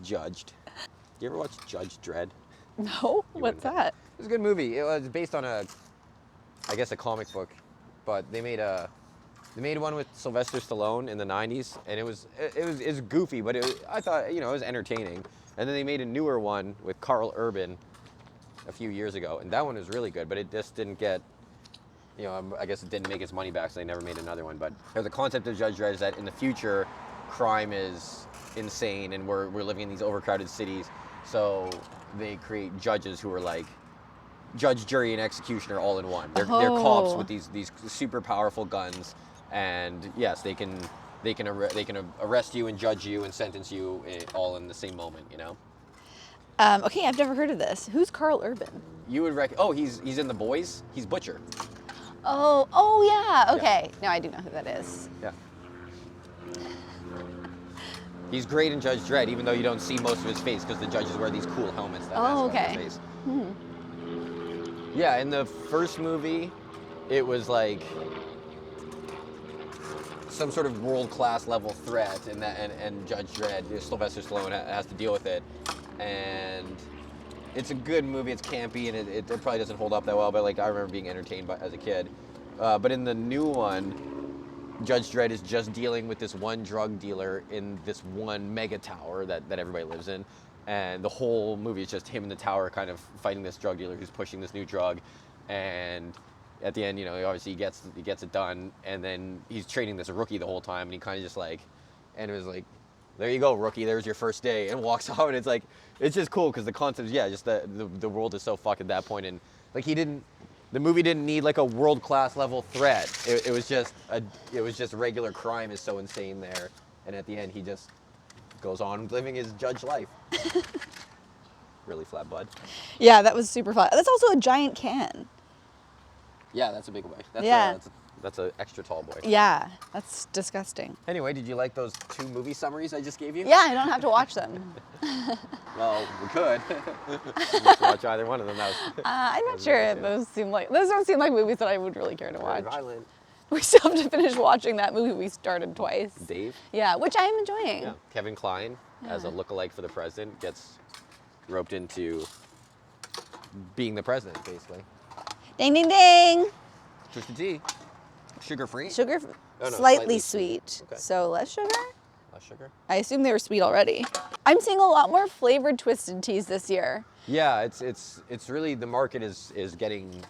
Judged. You ever watch Judge Dredd? No? You What's wouldn't. that? It was a good movie. It was based on I guess a comic book but they made one with Sylvester Stallone in the '90s, and it was goofy, but I thought it was entertaining. And then they made a newer one with Carl Urban a few years ago, and that one was really good, but it just didn't get, I guess it didn't make its money back, so they never made another one. But the concept of Judge Dredd is that in the future, crime is insane, and we're living in these overcrowded cities, so they create judges who are like judge, jury, and executioner all in one. They're cops with these super powerful guns, and yes, they can arrest you and judge you and sentence you all in the same moment. Okay, I've never heard of this. Who's Carl Urban? You would he's in The Boys. He's Butcher. Oh yeah. Okay. No, I do know who that is. Yeah. He's great in Judge Dredd, even though you don't see most of his face because the judges wear these cool helmets that mask their face. Yeah, in the first movie, it was like some sort of world-class level threat, and Judge Dredd, Sylvester Stallone, has to deal with it. And it's a good movie. It's campy, and it probably doesn't hold up that well, but I remember being entertained as a kid. But in the new one, Judge Dredd is just dealing with this one drug dealer in this one mega tower that everybody lives in. And the whole movie is just him in the tower kind of fighting this drug dealer who's pushing this new drug. And at the end, obviously he gets it done. And then he's training this rookie the whole time. And he kind of just and it was like, there you go, rookie, there's your first day. And walks off. And it's just cool because the concept is, just the world is so fucked at that point. And the movie didn't need a world-class level threat. It was just regular crime is so insane there. And at the end, he just goes on living his judge life. Really flat bud. Yeah, that was super fun. That's also a giant can. Yeah, that's a big boy. That's an extra tall boy. Yeah, that's disgusting. Anyway, did you like those 2 movie summaries I just gave you? Yeah, I don't have to watch them. Well, we could. You can watch either one of them. I'm not sure. Those don't seem like movies that I would really care to watch. Very violent. We still have to finish watching that movie we started twice. Dave? Yeah, which I am enjoying. Yeah. Kevin Kline, as a lookalike for the president, gets roped into being the president, basically. Ding, ding, ding. Twisted tea. Sugar-free? Slightly sweet. Okay. So less sugar? Less sugar? I assume they were sweet already. I'm seeing a lot more flavored Twisted Teas this year. Yeah, it's really, the market is getting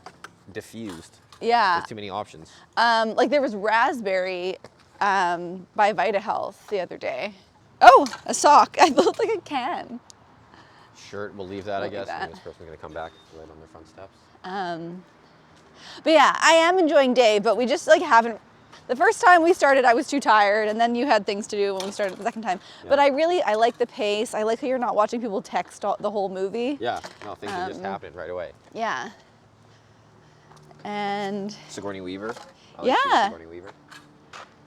diffused. Yeah. There's too many options. There was raspberry by Vitahealth the other day. Oh, a sock. It looked like a can. Sure, we'll leave that, I guess. And this person's going to come back right on their front steps. But yeah, I am enjoying Dave, but we just haven't. The first time we started, I was too tired, and then you had things to do when we started the second time. Yeah. But I like the pace. I like how you're not watching people text the whole movie. Yeah, no, things are just happening right away. Yeah. And Sigourney Weaver. Sigourney Weaver.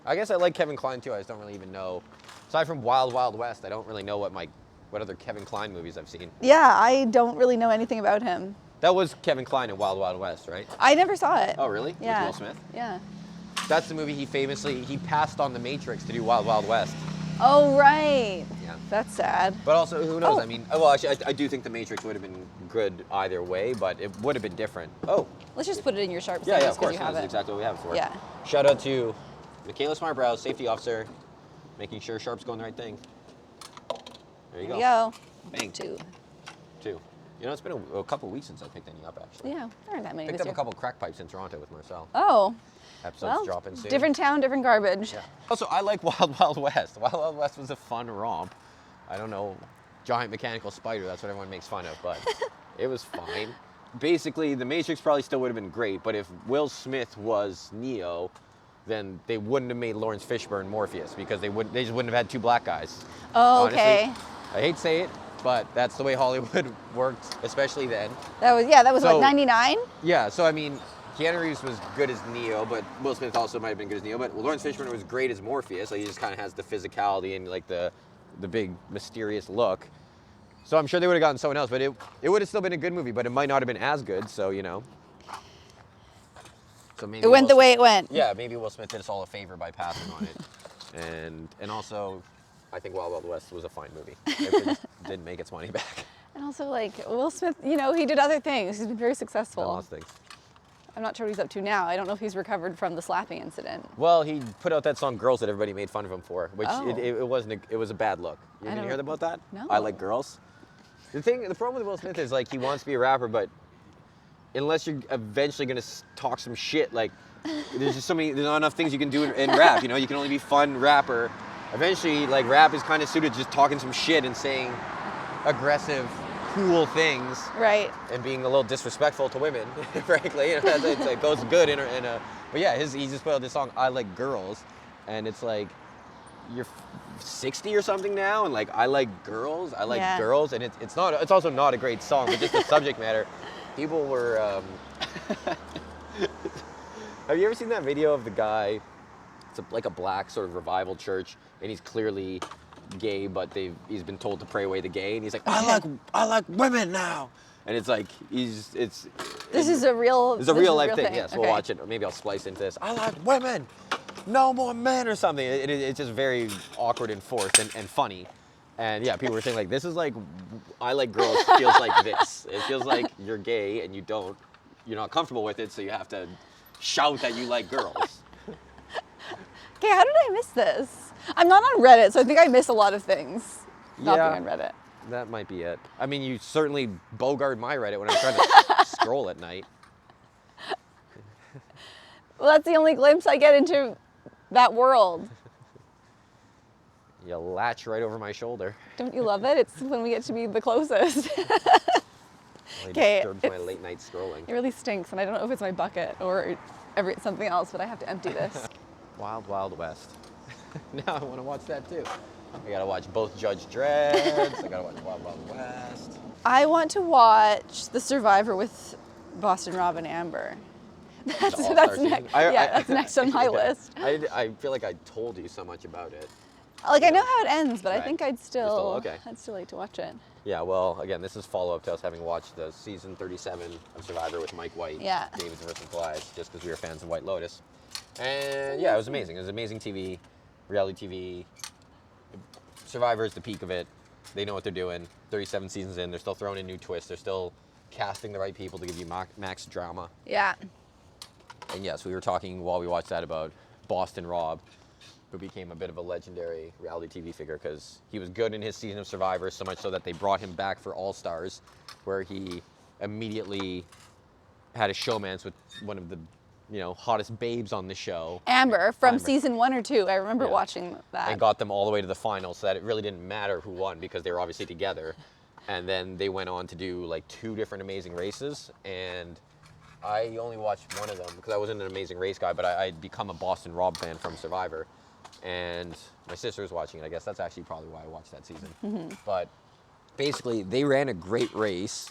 I guess I like Kevin Kline too. I just don't really even know. Aside from Wild Wild West, I don't really know what other Kevin Kline movies I've seen. Yeah, I don't really know anything about him. That was Kevin Kline in Wild Wild West, right? I never saw it. Oh, really? Yeah. With Will Smith? Yeah. That's the movie he passed on The Matrix to do Wild Wild West. Oh, right. Yeah. That's sad. But also, who knows? I mean, well, actually, I do think The Matrix would have been good either way, but it would have been different. Oh. Let's just put it in your sharp Yeah, of course. That's exactly what we have it for. Yeah. Shout out to Michaela Smartbrow, safety officer, making sure Sharp's going the right thing. There you go. There you go. Bang. 2. It's been a couple weeks since I picked any up, actually. Yeah, there aren't that many. Picked up a couple crack pipes in Toronto with Marcel. Oh. Episodes dropping soon. Different town, different garbage. Yeah. Also, I like Wild Wild West. Wild Wild West was a fun romp. I don't know, giant mechanical spider, that's what everyone makes fun of, but it was fine. Basically, The Matrix probably still would have been great, but if Will Smith was Neo, then they wouldn't have made Lawrence Fishburne Morpheus because they just wouldn't have had 2 black guys. Oh, okay. Honestly, I hate to say it, but that's the way Hollywood worked, especially then. That was what, 99? Yeah, so I mean, Keanu Reeves was good as Neo, but Will Smith also might have been good as Neo, but Lawrence Fishburne was great as Morpheus, he just kind of has the physicality and the big mysterious look. So I'm sure they would have gotten someone else, but it would have still been a good movie, but it might not have been as good, so So maybe it went the way it went. Yeah, maybe Will Smith did us all a favor by passing on it. And also, I think Wild Wild West was a fine movie. It just didn't make its money back. And also, Will Smith, he did other things. He's been very successful. Done lots of things. I'm not sure what he's up to now. I don't know if he's recovered from the slapping incident. Well, he put out that song "Girls" that everybody made fun of him for, which Oh. it wasn't. It was a bad look. You didn't hear about that? No. I Like Girls. The problem with Will Smith is like he wants to be a rapper, but unless you're eventually gonna talk some shit, like there's not enough things you can do in rap. You know, you can only be fun rapper. Eventually, like rap is kind of suited just talking some shit and saying aggressive, cool things. Right. And being a little disrespectful to women, frankly. You know, it goes good in a. But yeah, he just put out this song "I Like Girls," and it's like you're 60 or something now, and like I like girls, I like girls, and it's also not a great song, but just the subject matter. People were. Have you ever seen that video of the guy? It's like a black sort of revival church, and he's clearly gay, but he's been told to pray away the gay, and he's like, I like women now, and it's like This is a real life thing. Yes, we'll watch it. Or maybe I'll splice into this. I like women, no more men, or something. It's just very awkward and forced and funny, and yeah, people were saying like this is like I Like Girls feels like this. It feels like you're gay and you're not comfortable with it, so you have to shout that you like girls. Okay, how did I miss this? I'm not on Reddit, so I think I miss a lot of things not being on Reddit. That might be it. I mean, you certainly bogart my Reddit when I'm trying to scroll at night. Well, that's the only glimpse I get into that world. You latch right over my shoulder. Don't you love it? It's when we get to be the closest. Okay, disturbs my late night scrolling. It really stinks, and I don't know if it's my bucket or something else, but I have to empty this. Wild Wild West. Now I want to watch that too. I gotta watch both Judge Dredd. I gotta watch Wild Wild West. I want to watch The Survivor with Boston Rob and Amber. That's next on my list. I feel like I told you so much about it. Like I know how it ends, but I think I'd still like to watch it. Yeah, well, again, this is follow-up to us having watched the season 37 of Survivor with Mike White, David versus Goliath, just because we were fans of White Lotus. And yeah, it was amazing. It was amazing TV, reality TV. Survivor is the peak of it. They know what they're doing. 37 seasons in, they're still throwing in new twists. They're still casting the right people to give you max drama. Yeah. And yes, we were talking while we watched that about Boston Rob, who became a bit of a legendary reality TV figure because he was good in his season of Survivor, so much so that they brought him back for All Stars, where he immediately had a showmance with one of the hottest babes on the show. Amber from season 1 or 2. I remember watching that. And got them all the way to the final, so that it really didn't matter who won because they were obviously together. And then they went on to do like 2 different Amazing Races, and I only watched one of them because I wasn't an Amazing Race guy, but I'd become a Boston Rob fan from Survivor. And my sister was watching it. I guess that's actually probably why I watched that season. Mm-hmm. But basically, they ran a great race.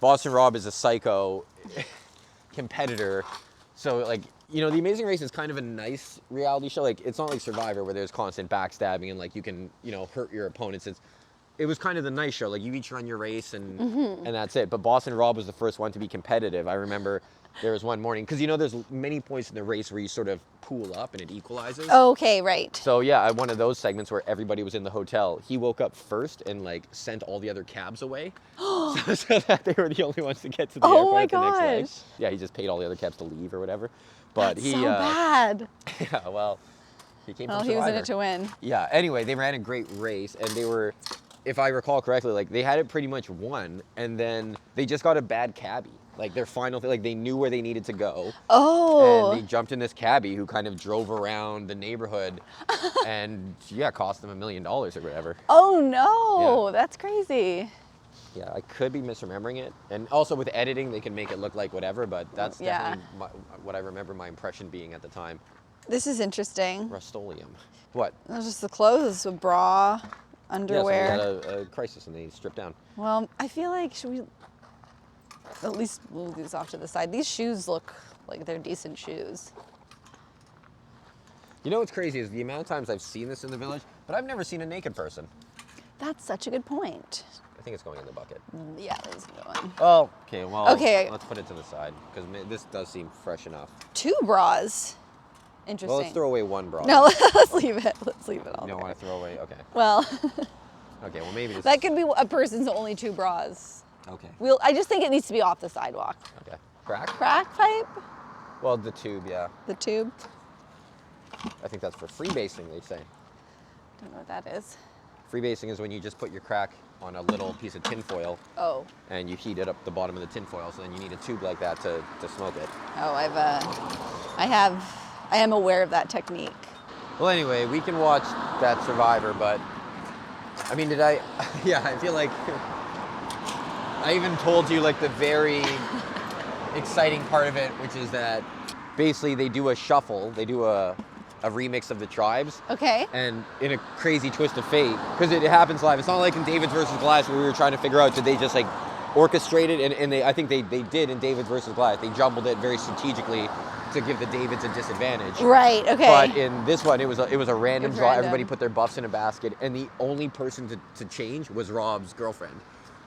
Boston Rob is a psycho competitor. So, like, The Amazing Race is kind of a nice reality show. Like, it's not like Survivor where there's constant backstabbing and, like, you can, hurt your opponents. It was kind of the nice show. Like, you each run your race and that's it. But Boston Rob was the first one to be competitive. I remember there was one morning, because there's many points in the race where you sort of pool up and it equalizes. Okay, right. So yeah, one of those segments where everybody was in the hotel, he woke up first and like sent all the other cabs away, so that they were the only ones to get to the airport the next day. Yeah, he just paid all the other cabs to leave or whatever. But That's so bad. Yeah, well, he came from Survivor. He was in it to win. Yeah. Anyway, they ran a great race, and they were, if I recall correctly, like they had it pretty much won, and then they just got a bad cabbie. Like their final thing, like they knew where they needed to go. Oh. And they jumped in this cabbie who kind of drove around the neighborhood and cost them $1 million or whatever. Oh no, that's crazy. Yeah, I could be misremembering it. And also with editing, they can make it look like whatever, but that's definitely what I remember my impression being at the time. This is interesting. Rust-Oleum. What? It was just the clothes, a bra, underwear. Yeah, so they had a crisis and they stripped down. Well, I feel like, should we... At least move these off to the side. These shoes look like they're decent shoes. You know what's crazy is the amount of times I've seen this in the village, but I've never seen a naked person. That's such a good point. I think it's going in the bucket. Yeah, there's a good one. Oh, okay, well, okay. Let's put it to the side, because this does seem fresh enough. 2 bras. Interesting. Well, let's throw away 1 bra. No, let's leave it. Let's leave it all. You don't want to throw away? Okay. Well. Okay, well maybe this... That could be a person's only 2 bras. Okay. I just think it needs to be off the sidewalk. Okay. Crack? Crack pipe? Well, the tube, yeah. The tube? I think that's for freebasing, they say. Don't know what that is. Freebasing is when you just put your crack on a little piece of tin foil Oh. and you heat it up the bottom of the tin foil, so then you need a tube like that to smoke it. Oh, I am aware of that technique. Well, anyway, we can watch that Survivor, but I mean, yeah, I feel like I even told you like the very exciting part of it, which is that basically they do a shuffle, they do a remix of the tribes. Okay. And in a crazy twist of fate, because it happens live. It's not like in Davids versus Goliath where we were trying to figure out, did they just like orchestrate it? And I think they did in Davids versus Goliath. They jumbled it very strategically to give the Davids a disadvantage. Right, okay. But in this one, it was a random draw. Random. Everybody put their buffs in a basket, and the only person to change was Rob's girlfriend.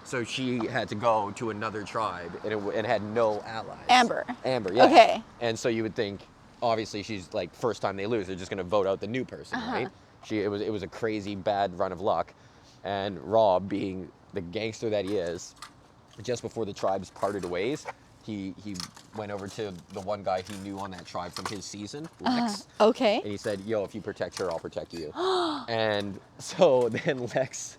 So she had to go to another tribe, and had no allies. Amber, yeah. Okay. And so you would think, obviously, she's like, first time they lose, they're just going to vote out the new person, right? It was a crazy bad run of luck, and Rob, being the gangster that he is, just before the tribes parted ways, he went over to the one guy he knew on that tribe from his season, Lex. Okay. And he said, yo, if you protect her, I'll protect you. And so then Lex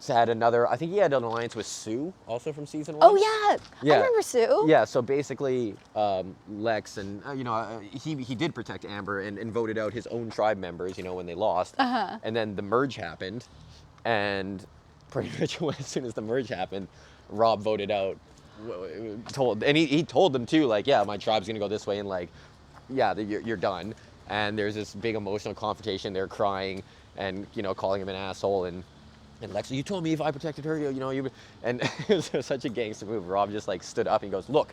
had another, I think he had an alliance with Sue, also from season 1. Oh yeah. I remember Sue. Yeah, so basically Lex and, he did protect Amber and voted out his own tribe members, when they lost. And then the merge happened, and pretty much as soon as the merge happened, Rob voted out, he told them too, like, yeah, my tribe's gonna go this way, and like, yeah, you're done. And there's this big emotional confrontation. They're crying and calling him an asshole, and Lex, you told me if I protected her, and it was such a gangster move. Rob just like stood up and goes, look,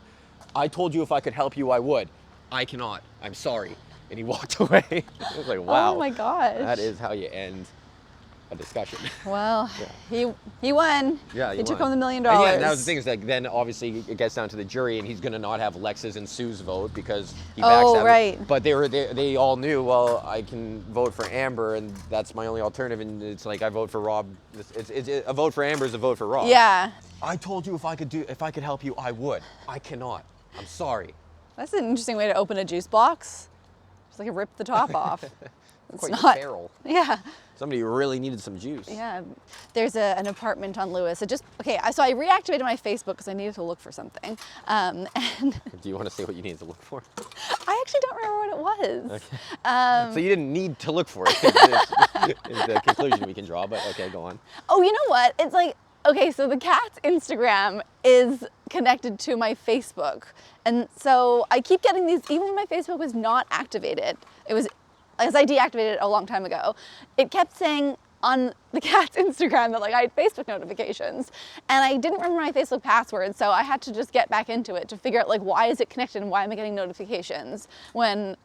I told you if I could help you, I would. I cannot. I'm sorry. And he walked away. I was like, wow. Oh my gosh. That is how you end a discussion. Well, he won. Yeah, he took home the $1 million. And yeah, that was the thing, is like, then obviously it gets down to the jury, and he's going to not have Lex's and Sue's vote because he backs out. Right. But they all knew, well, I can vote for Amber, and that's my only alternative. And it's like, I vote for Rob. It's a vote for Amber is a vote for Rob. Yeah. I told you if I could help you, I would. I cannot. I'm sorry. That's an interesting way to open a juice box. Just like rip the top off. It's Quite not feral. Yeah. Somebody really needed some juice. Yeah, there's an apartment on Lewis. So I reactivated my Facebook because I needed to look for something. And Do you want to say what you needed to look for? I actually don't remember what it was. Okay. So you didn't need to look for it. Is the conclusion we can draw, but okay, go on. Oh, you know what? It's like, okay, so the cat's Instagram is connected to my Facebook. And so I keep getting these, even when my Facebook was not activated, as I deactivated it a long time ago, it kept saying on the cat's Instagram that like I had Facebook notifications, and I didn't remember my Facebook password, so I had to just get back into it to figure out like why is it connected and why am I getting notifications when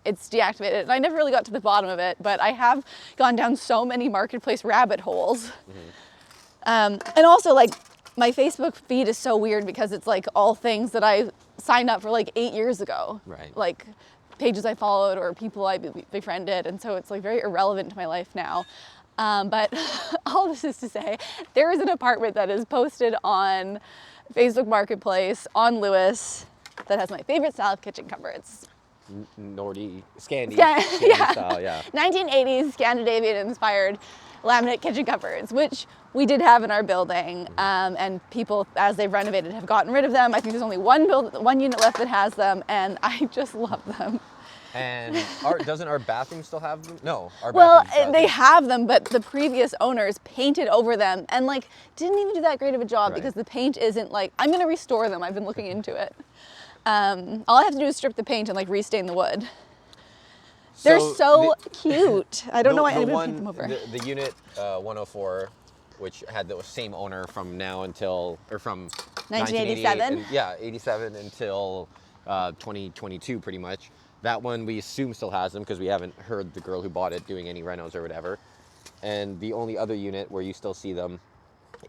it's deactivated. And I never really got to the bottom of it, but I have gone down so many marketplace rabbit holes. And also like my Facebook feed is so weird because it's like all things that I signed up for like 8 years ago. Right. Like pages I followed or people I befriended, and so it's like very irrelevant to my life now. But all this is to say, there is an apartment that is posted on Facebook Marketplace on Lewis that has my favorite style of kitchen cupboards. Scandi Yeah. style, yeah. 1980s Scandinavian-inspired laminate kitchen cupboards, which we did have in our building, and people, as they've renovated, have gotten rid of them. I think there's only one unit left that has them, and I just love them. And doesn't our bathroom still have them? No, Well, they have them, but the previous owners painted over them and like didn't even do that great of a job because the paint isn't like, I'm gonna restore them. I've been looking into it. All I have to do is strip the paint and like restain the wood. They're so cute. I don't know why anybody paint them over. The unit 104, which had the same owner from 1987? 87 until 2022 pretty much. That one we assume still has them because we haven't heard the girl who bought it doing any renos or whatever. And the only other unit where you still see them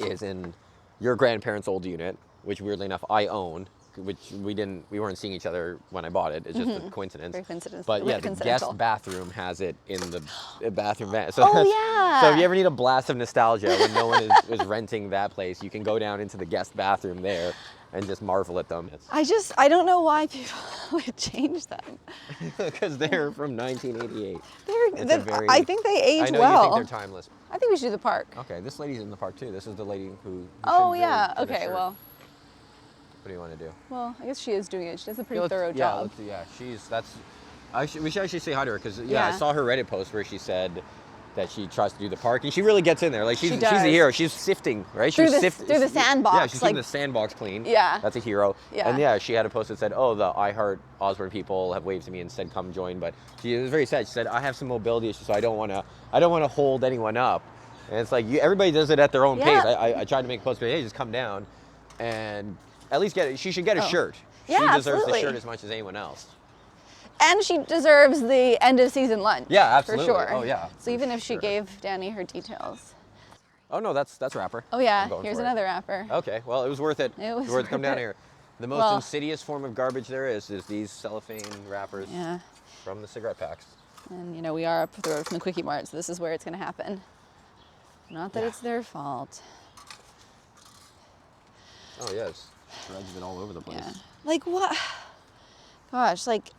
is in your grandparents' old unit, which weirdly enough I own. which we weren't seeing each other when I bought it. It's just a coincidence. Very coincidence. But yeah, the coincidental. guest bathroom has it in the bathroom van. So Oh, yeah. So if you ever need a blast of nostalgia when no one was renting that place, you can go down into the guest bathroom there and just marvel at them. I don't know why people would change them. Because they're from 1988. I think they age I know well. you think they're timeless. I think we should do the park. Okay, this lady's in the park too. This is the lady who Oh, should yeah. really finish Okay, her- well. What do you want to do? Well, I guess she is doing it. She does a pretty Yeah, thorough job. We should actually say hi to her because Yeah. I saw her Reddit post where she said that she tries to do the park and she really gets in there. Like she's She a does. hero. She's sifting, right? Through She's the sandbox, Yeah, she's keeping like- the sandbox clean. Yeah. That's a hero. Yeah. And yeah, she had a post that said, "Oh, the I Heart Osborne people have waved to me and said come join," but she was very sad. She said, "I have some mobility issues, so I don't want to hold anyone up." And it's like everybody does it at their own Yeah. pace. I tried to make a post, but hey, just come down and at least get it. She should get a shirt. Yeah, She deserves absolutely. the shirt as much as anyone else. And she deserves the end of season lunch. Yeah, absolutely. For sure. Oh, yeah, So for even if she sure. gave Danny her details. Oh no, that's wrapper. Oh yeah, I'm going here's for it. another wrapper. Okay, well it was worth it. It was worth to come worth down it. here. The most Well- insidious form of garbage there is these cellophane wrappers Yeah. from the cigarette packs. And we are up the road from the Quickie Mart, so this is where it's gonna happen. Not that Yeah. it's their fault. Oh yes, shreds of it all over the place. Yeah. Like what? Gosh, like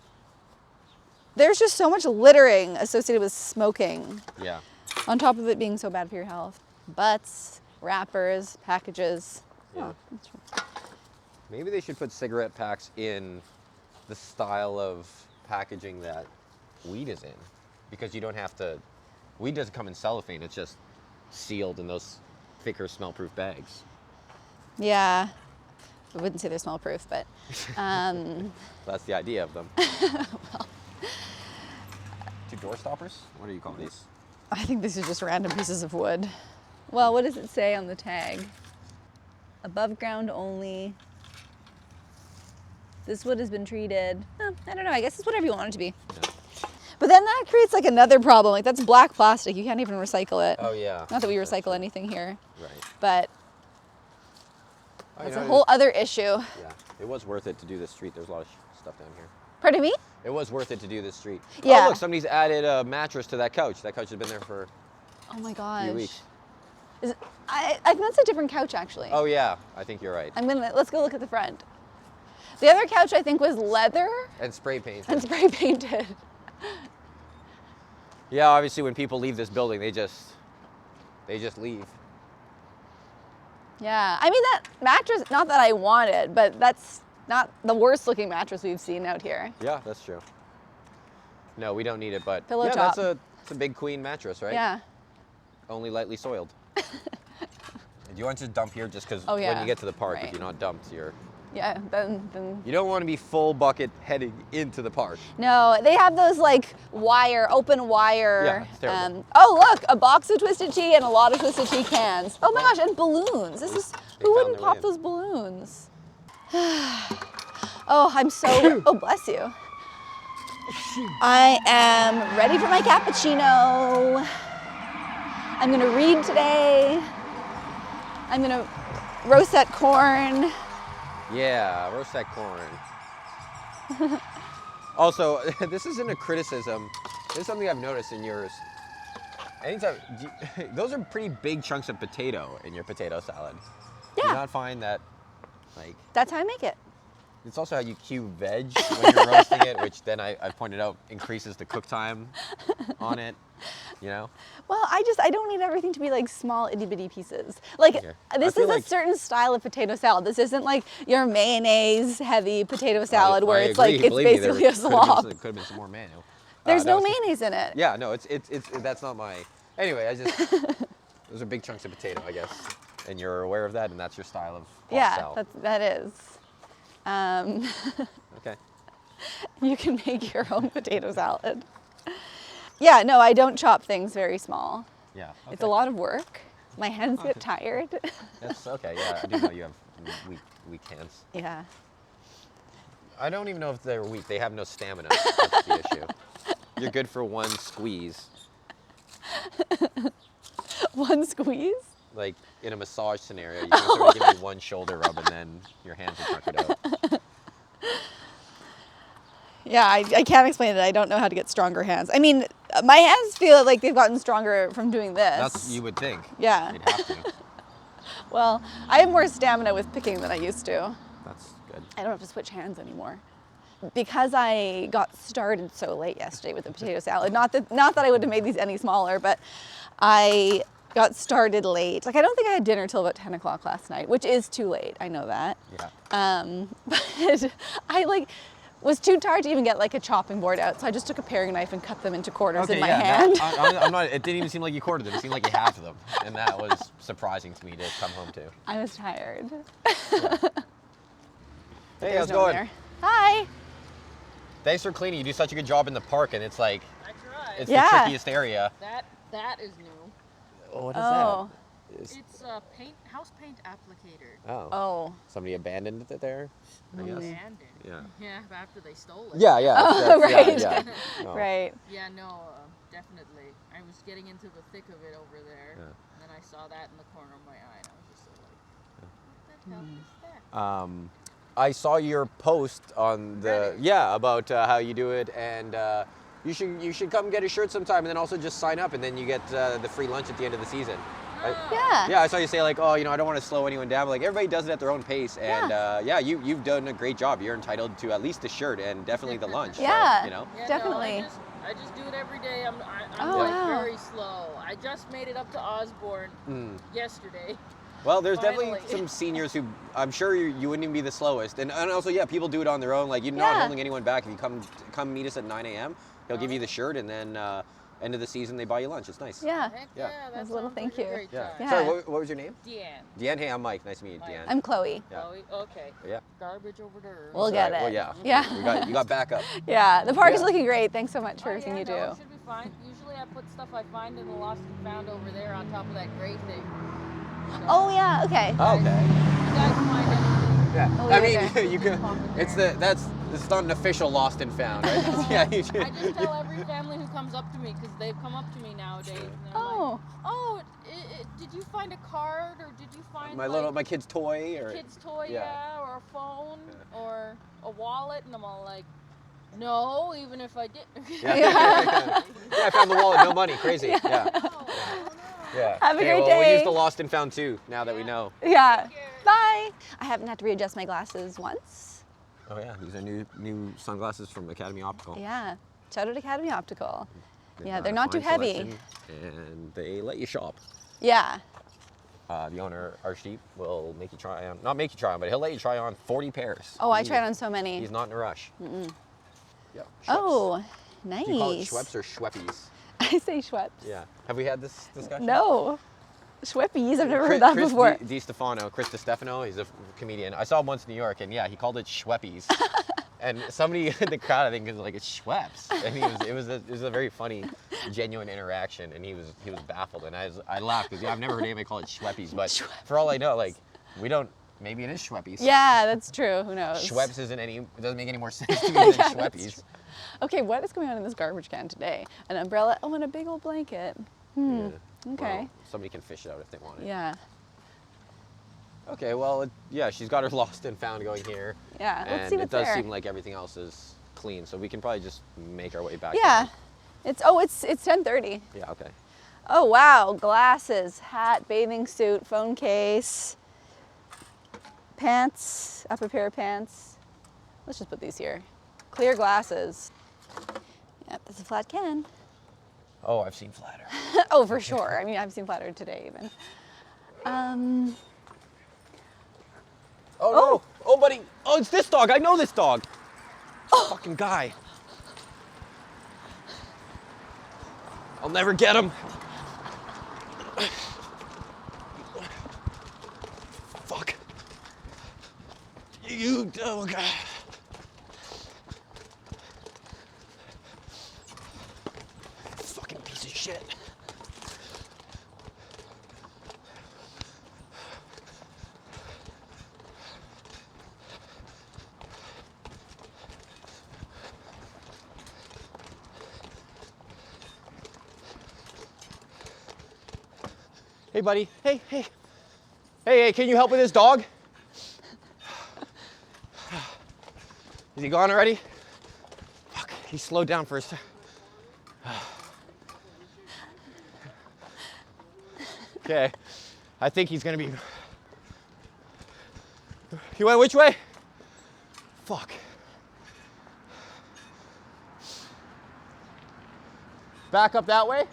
there's just so much littering associated with smoking, Yeah. on top of it being so bad for your health. Butts, wrappers, packages. Yeah. Oh, that's- Maybe they should put cigarette packs in the style of packaging that weed is in, because you don't have to. Weed doesn't come in cellophane; it's just sealed in those thicker, smell-proof bags. Yeah. I wouldn't say they're smell proof, but That's the idea of them. Two door stoppers? What do you call these? I think these are just random pieces of wood. Well, what does it say on the tag? Above ground only. This wood has been treated. I don't know, I guess it's whatever you want it to be. Yeah. But then that creates like another problem. Like that's black plastic. You can't even recycle it. Oh yeah. Not that we That's recycle true. anything here, Right. but Oh, that's you a know, whole other issue. Yeah, it was worth it to do this street. There's a lot of stuff down here. Pardon me? It was worth it to do this street. Yeah. Oh look, somebody's added a mattress to that couch. That couch has been there for Oh my a gosh. few weeks. I think that's a different couch actually. Oh yeah, I think you're right. Let's go look at the front. The other couch I think was leather And spray paint. and spray painted. Yeah, obviously when people leave this building, they just leave. Yeah, I mean that mattress, not that I wanted, but that's not the worst looking mattress we've seen out here. Yeah, that's true. No, we don't need it, but Pillow yeah, top. it's a big queen mattress, right? Yeah. Only lightly soiled. Do you want to dump here just because Oh, when yeah, you get to the park, right. if you're not dumped, Yeah, then. you don't want to be full bucket heading into the park. No, they have those like open wire. Yeah, it's terrible. Oh look, a box of Twisted Tea and a lot of Twisted Tea cans. Oh my gosh, and balloons. They Who found wouldn't their way pop in. those balloons? Oh, I'm so, oh bless you. I am ready for my cappuccino. I'm gonna read today. I'm gonna roast that corn. Yeah, roast that corn. Also, this isn't a criticism. This is something I've noticed in yours. Anytime, those are pretty big chunks of potato in your potato salad. Do Yeah. you not find that, like, That's how I make it. it's also how you cube veg when you're roasting it, which then I've pointed out increases the cook time on it, you know? Well, I don't need everything to be like small itty bitty pieces. Like Okay. this I is feel a like- certain style of potato salad. This isn't like your mayonnaise heavy potato salad where I it's like agree. it's Believe me, basically there a slop. Could have been some more mayo. There's that no was- mayonnaise in it. Yeah, no, it's that's not my. Anyway, those are big chunks of potato, I guess, and you're aware of that, and that's your style of pasta Yeah, salad. that is. Okay. You can make your own potato salad. Yeah, no, I don't chop things very small. Yeah. Okay. It's a lot of work. My hands get tired. That's okay. Yeah, I do know you have weak hands. Yeah. I don't even know if they're weak. They have no stamina. That's the issue. You're good for one squeeze. One squeeze? Like in a massage scenario, you can sort of give me one shoulder rub and then your hands are tuckered out. Yeah, I can't explain it. I don't know how to get stronger hands. I mean, my hands feel like they've gotten stronger from doing this. That's you would think. Yeah. You'd have to. Well, I have more stamina with picking than I used to. That's good. I don't have to switch hands anymore. Because I got started so late yesterday with the potato salad, not that I would have made these any smaller, but I got started late. Like, I don't think I had dinner till about 10 o'clock last night, which is too late. I know that. Yeah. But I was too tired to even get like a chopping board out, so I just took a paring knife and cut them into quarters in my hand. I'm not. It didn't even seem like you quartered them. It seemed like you halved them, and that was surprising to me to come home to. I was tired. Yeah. Hey, how's it no one going? there. Hi. Thanks for cleaning. You do such a good job in the park, and it's like I tried. it's Yeah. the trickiest area. That is new. Oh, what is Oh. that? It's a house paint applicator. Oh. Somebody abandoned it there, I guess. Abandoned. Yeah. Yeah, after they stole it. Yeah, yeah. Oh, right. Yeah, yeah. No. Right. Yeah, no, definitely. I was getting into the thick of it over there, Yeah. and then I saw that in the corner of my eye, and I was just like, what the hell is that? I saw your post on the about how you do it, and you should come get a shirt sometime, and then also just sign up, and then you get the free lunch at the end of the season. Yeah. Yeah, I saw you say like, oh, I don't want to slow anyone down. But, like, everybody does it at their own pace, and you've done a great job. You're entitled to at least the shirt and definitely the lunch. Yeah. So, you know. Yeah, Definitely. No, I just do it every day. I'm Oh, like wow. very slow. I just made it up to Osborne yesterday. Well, there's Finally. definitely some seniors who I'm sure you wouldn't even be the slowest, and also people do it on their own. Like, you're not holding anyone back. If you come meet us at 9 a.m., he'll give you the shirt, and then end of the season they buy you lunch. It's nice. Yeah. Heck Yeah. yeah, That's that a little sounds thank like a you. great Yeah. time. Yeah. Sorry, what was your name? Deanne. Deanne. Hey, I'm Mike. Nice to meet you, Mike. Deanne. I'm Chloe. Yeah. Chloe? Okay. Yeah. Garbage over there. We'll That's get all right. it. Well, Yeah. You got backup. Yeah. The park is Yeah. looking great. Thanks so much for everything you do. No, it should be fine. Usually I put stuff I find in the lost and found over there on top of that gray thing. So, Oh yeah. Okay. Okay. you guys find anything? Yeah. Oh, I yeah, mean, you can. It's not an official lost and found. Right? Yeah. You should. I just tell every family who comes up to me, because they come up to me nowadays. And they're Oh. like, oh, did you find a card, or did you find My kid's toy, or kid's toy, yeah. or a phone, or a wallet? And I'm all like, no, even if I did. yeah. I found the wallet, no money, crazy. Yeah. No, I don't know. Yeah. Have a Okay, great well, We'll use day. the lost and found too. Now that we know. Yeah. Take care. Bye. I haven't had to readjust my glasses once. Oh yeah, these are new sunglasses from Academy Optical. Yeah. Shout out Academy Optical. They've Yeah, got they're a not too fine heavy. selection, and they let you shop. Yeah. The owner, Arshdeep, will make you try on, not make you try on, but he'll let you try on 40 pairs. Oh, I tried on so many. He's not in a rush. Yeah. Schweppes. Oh, nice. Do you call it Schweppes or Schweppies? I say Schweppes. Yeah. Have we had this discussion? No. Schweppies. I've never Chris, heard that Chris before. Chris DiStefano, he's a comedian. I saw him once in New York, and yeah, he called it Schweppies. And somebody in the crowd, I think, was like, "It's Schweppes," and it was a very funny, genuine interaction, and he was baffled, and I laughed because I've never heard anybody call it Schweppies, but for all I know, like, we don't. Maybe it is Schweppies. Yeah, that's true. Who knows? Schweppes it doesn't make any more sense to me than Yeah, that's Schweppies. Okay, what is going on in this garbage can today? An umbrella. Oh, and a big old blanket. Yeah. Okay. Well, somebody can fish it out if they want it. Yeah. Okay, well, she's got her lost and found going here. Yeah. Let's And see it what's does there. seem like everything else is clean, so we can probably just make our way back. Yeah. down. It's 10:30. Yeah. Okay. Oh wow, glasses, hat, bathing suit, phone case, pants, upper pair of pants. Let's just put these here. Clear glasses. Yep, that's a flat can. Oh, I've seen flatter. Oh, for sure. I mean, I've seen flattered today even. Oh no! Oh, buddy! Oh, it's this dog! I know this dog! Fucking guy! I'll never get him! Fuck! You dog! Fucking piece of shit! Hey, buddy. Hey, hey. Hey, can you help with this dog? Is he gone already? He slowed down for a second. Okay, I think he's gonna be. He went which way? Fuck. Back up that way?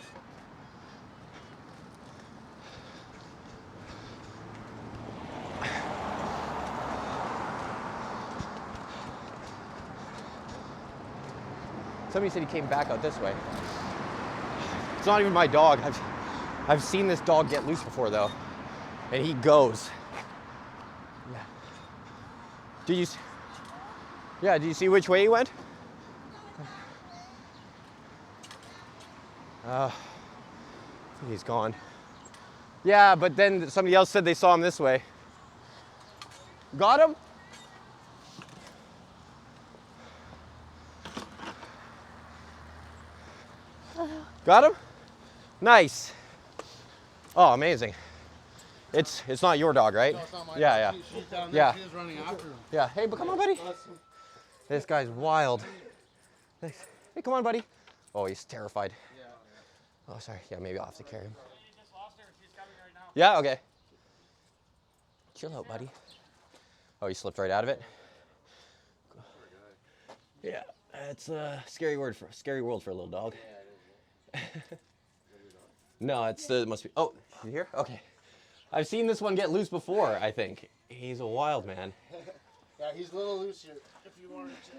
Somebody said he came back out this way. It's not even my dog. I've seen this dog get loose before though, and he goes. Yeah. Did you? Yeah. Did you see which way he went? I think he's gone. Yeah, but then somebody else said they saw him this way. Got him? Got him? Nice. Oh, amazing. It's not your dog, right? No, it's not my yeah, dog. yeah. She's down there. Yeah. She's running after him. Yeah. Hey, but come on, buddy. This guy's wild. Nice. Hey, come on, buddy. Oh, he's terrified. Oh, sorry. Yeah, maybe I'll have to carry him. Yeah, okay. Chill out, buddy. Oh, you slipped right out of it? Yeah, it's a scary world for a little dog. No, it must be. Oh, you here? Okay. I've seen this one get loose before, I think. He's a wild man. Yeah, he's a little loose here. If you wanted to.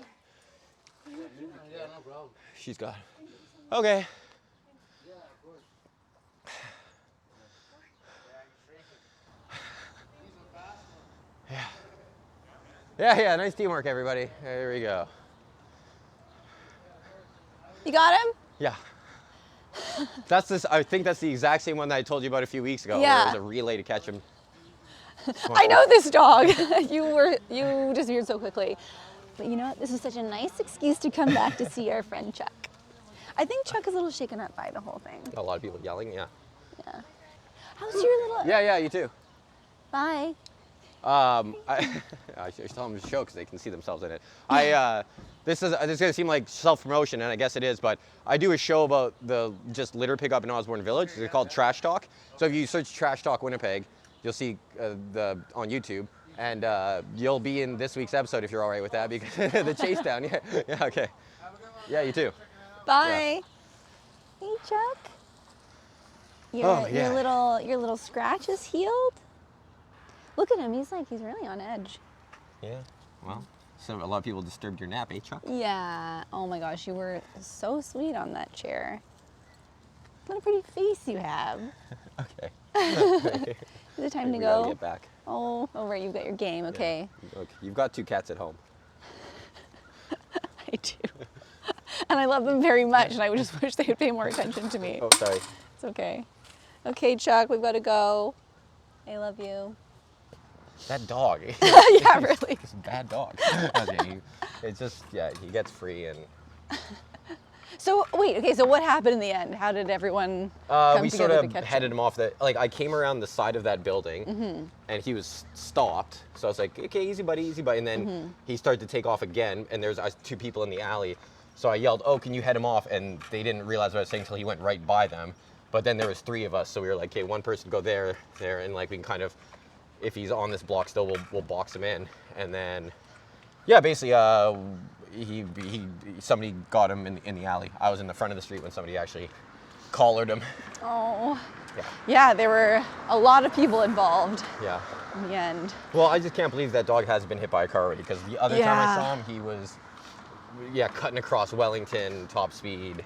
Yeah, no problem. She's got it. Okay. Yeah, of course. Yeah, nice teamwork, everybody. There we go. You got him? Yeah. That's this. I think that's the exact same one that I told you about a few weeks ago. Where Yeah. it was a relay to catch him. I know this dog. You disappeared so quickly. But you know what? This is such a nice excuse to come back to see our friend Chuck. I think Chuck is a little shaken up by the whole thing. A lot of people yelling. Yeah. Yeah. How's your little? Yeah, you too. Bye. I should tell them to show because they can see themselves in it. This is gonna seem like self-promotion, and I guess it is, but I do a show about the just litter pickup in Osborne Village. It's called Trash Talk. So if you search Trash Talk Winnipeg, you'll see on YouTube, and you'll be in this week's episode if you're all right with that, because the chase down. Yeah, okay. Yeah, you too. Bye. Yeah. Hey, Chuck. Yeah. Your little scratch is healed. Look at him. He's really on edge. Yeah. Well, so a lot of people disturbed your nap, eh, Chuck? Yeah. Oh my gosh, you were so sweet on that chair. What a pretty face you have. Okay. Is it time to We gotta go? get back. Oh, right. You've got your game. Okay. Yeah. Okay. You've got 2 cats at home. I do. And I love them very much, and I would just wish they would pay more attention to me. Oh, sorry. It's okay. Okay, Chuck, we've got to go. I love you. That dog. Yeah, really. It's a bad dog. It's just, yeah, he gets free and... So, wait, okay, so what happened in the end? How did everyone come we together sort to of catch headed him? him off I came around the side of that building and he was stopped. So I was like, okay, easy buddy, easy buddy. And then he started to take off again and there's 2 people in the alley. So I yelled, oh, can you head him off? And they didn't realize what I was saying until he went right by them. But then there was 3 of us. So we were like, okay, one person go there, and like we can kind of, if he's on this block still, we'll box him in. And then, yeah, basically, somebody got him in the alley. I was in the front of the street when somebody actually collared him. Oh. Yeah. Yeah, there were a lot of people involved Yeah. in the end. Well, I just can't believe that dog hasn't been hit by a car already, because the other time I Yeah. saw him, he was, cutting across Wellington, top speed.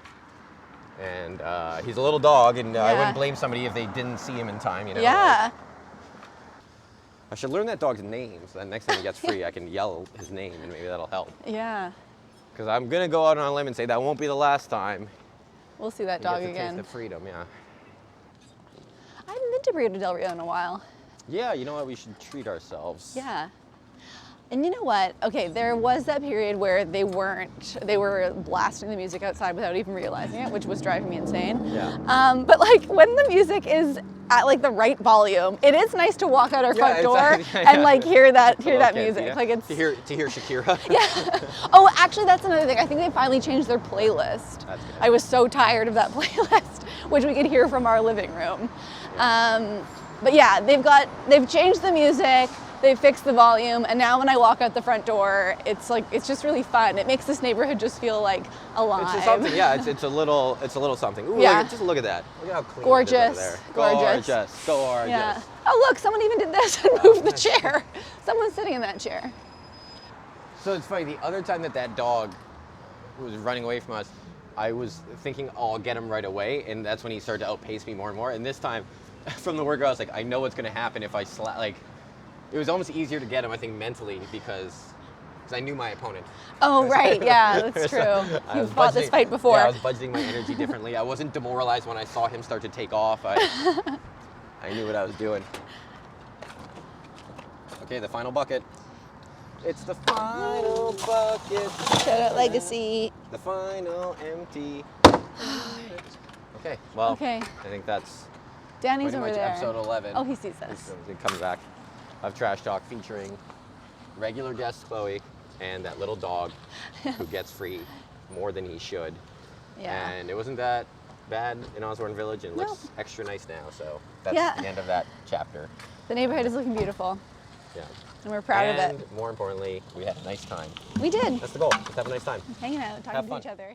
And he's a little dog, and I Yeah. wouldn't blame somebody if they didn't see him in time, you know. Yeah. like- I should learn that dog's name, so that next time he gets free, I can yell his name, and maybe that'll help. Yeah. Because I'm going to go out on a limb and say that won't be the last time. We'll see that He dog gets a again. taste of freedom, yeah. I haven't been to Rio del Rio in a while. Yeah, you know what? We should treat ourselves. Yeah. And you know what? Okay, there was that period where they were blasting the music outside without even realizing it, which was driving me insane. Yeah. But like when the music is at like the right volume, it is nice to walk out our front door and like hear that music. Yeah. Like it's to hear Shakira. yeah. Oh, actually, that's another thing. I think they finally changed their playlist. That's good. I was so tired of that playlist, which we could hear from our living room. But yeah, they've changed the music. They fixed the volume, and now when I walk out the front door, it's just really fun. It makes this neighborhood just feel like alive. It's just something, yeah. It's a little something. Ooh, Yeah. just look at that. Look at how clean Gorgeous, it is over there. gorgeous. Gorgeous. Yeah. Oh look, someone even did this and moved the chair. Someone's sitting in that chair. So it's funny. The other time that dog was running away from us, I was thinking, oh, I'll get him right away, and that's when he started to outpace me more and more. And this time, from the word go, I was like, I know what's going to happen if I like. It was almost easier to get him, I think, mentally because I knew my opponent. Oh right, yeah, that's true. You've fought this fight before. Yeah, I was budgeting my energy differently. I wasn't demoralized when I saw him start to take off. I knew what I was doing. Okay, the final bucket. It's the final bucket. Shout out Legacy. The final empty. Okay, well, Okay. I think that's Danny's pretty over much there. episode 11. Oh, he sees us. He's coming back of Trash Talk featuring regular guest Chloe and that little dog who gets free more than he should. Yeah. And it wasn't that bad in Osborne Village and it No. looks extra nice now. So that's Yeah. the end of that chapter. The neighborhood is looking beautiful, Yeah. and we're proud of And it. more importantly, we had a nice time. We did. That's the goal. Just have a nice time. Hanging out, talking Have to fun. each other.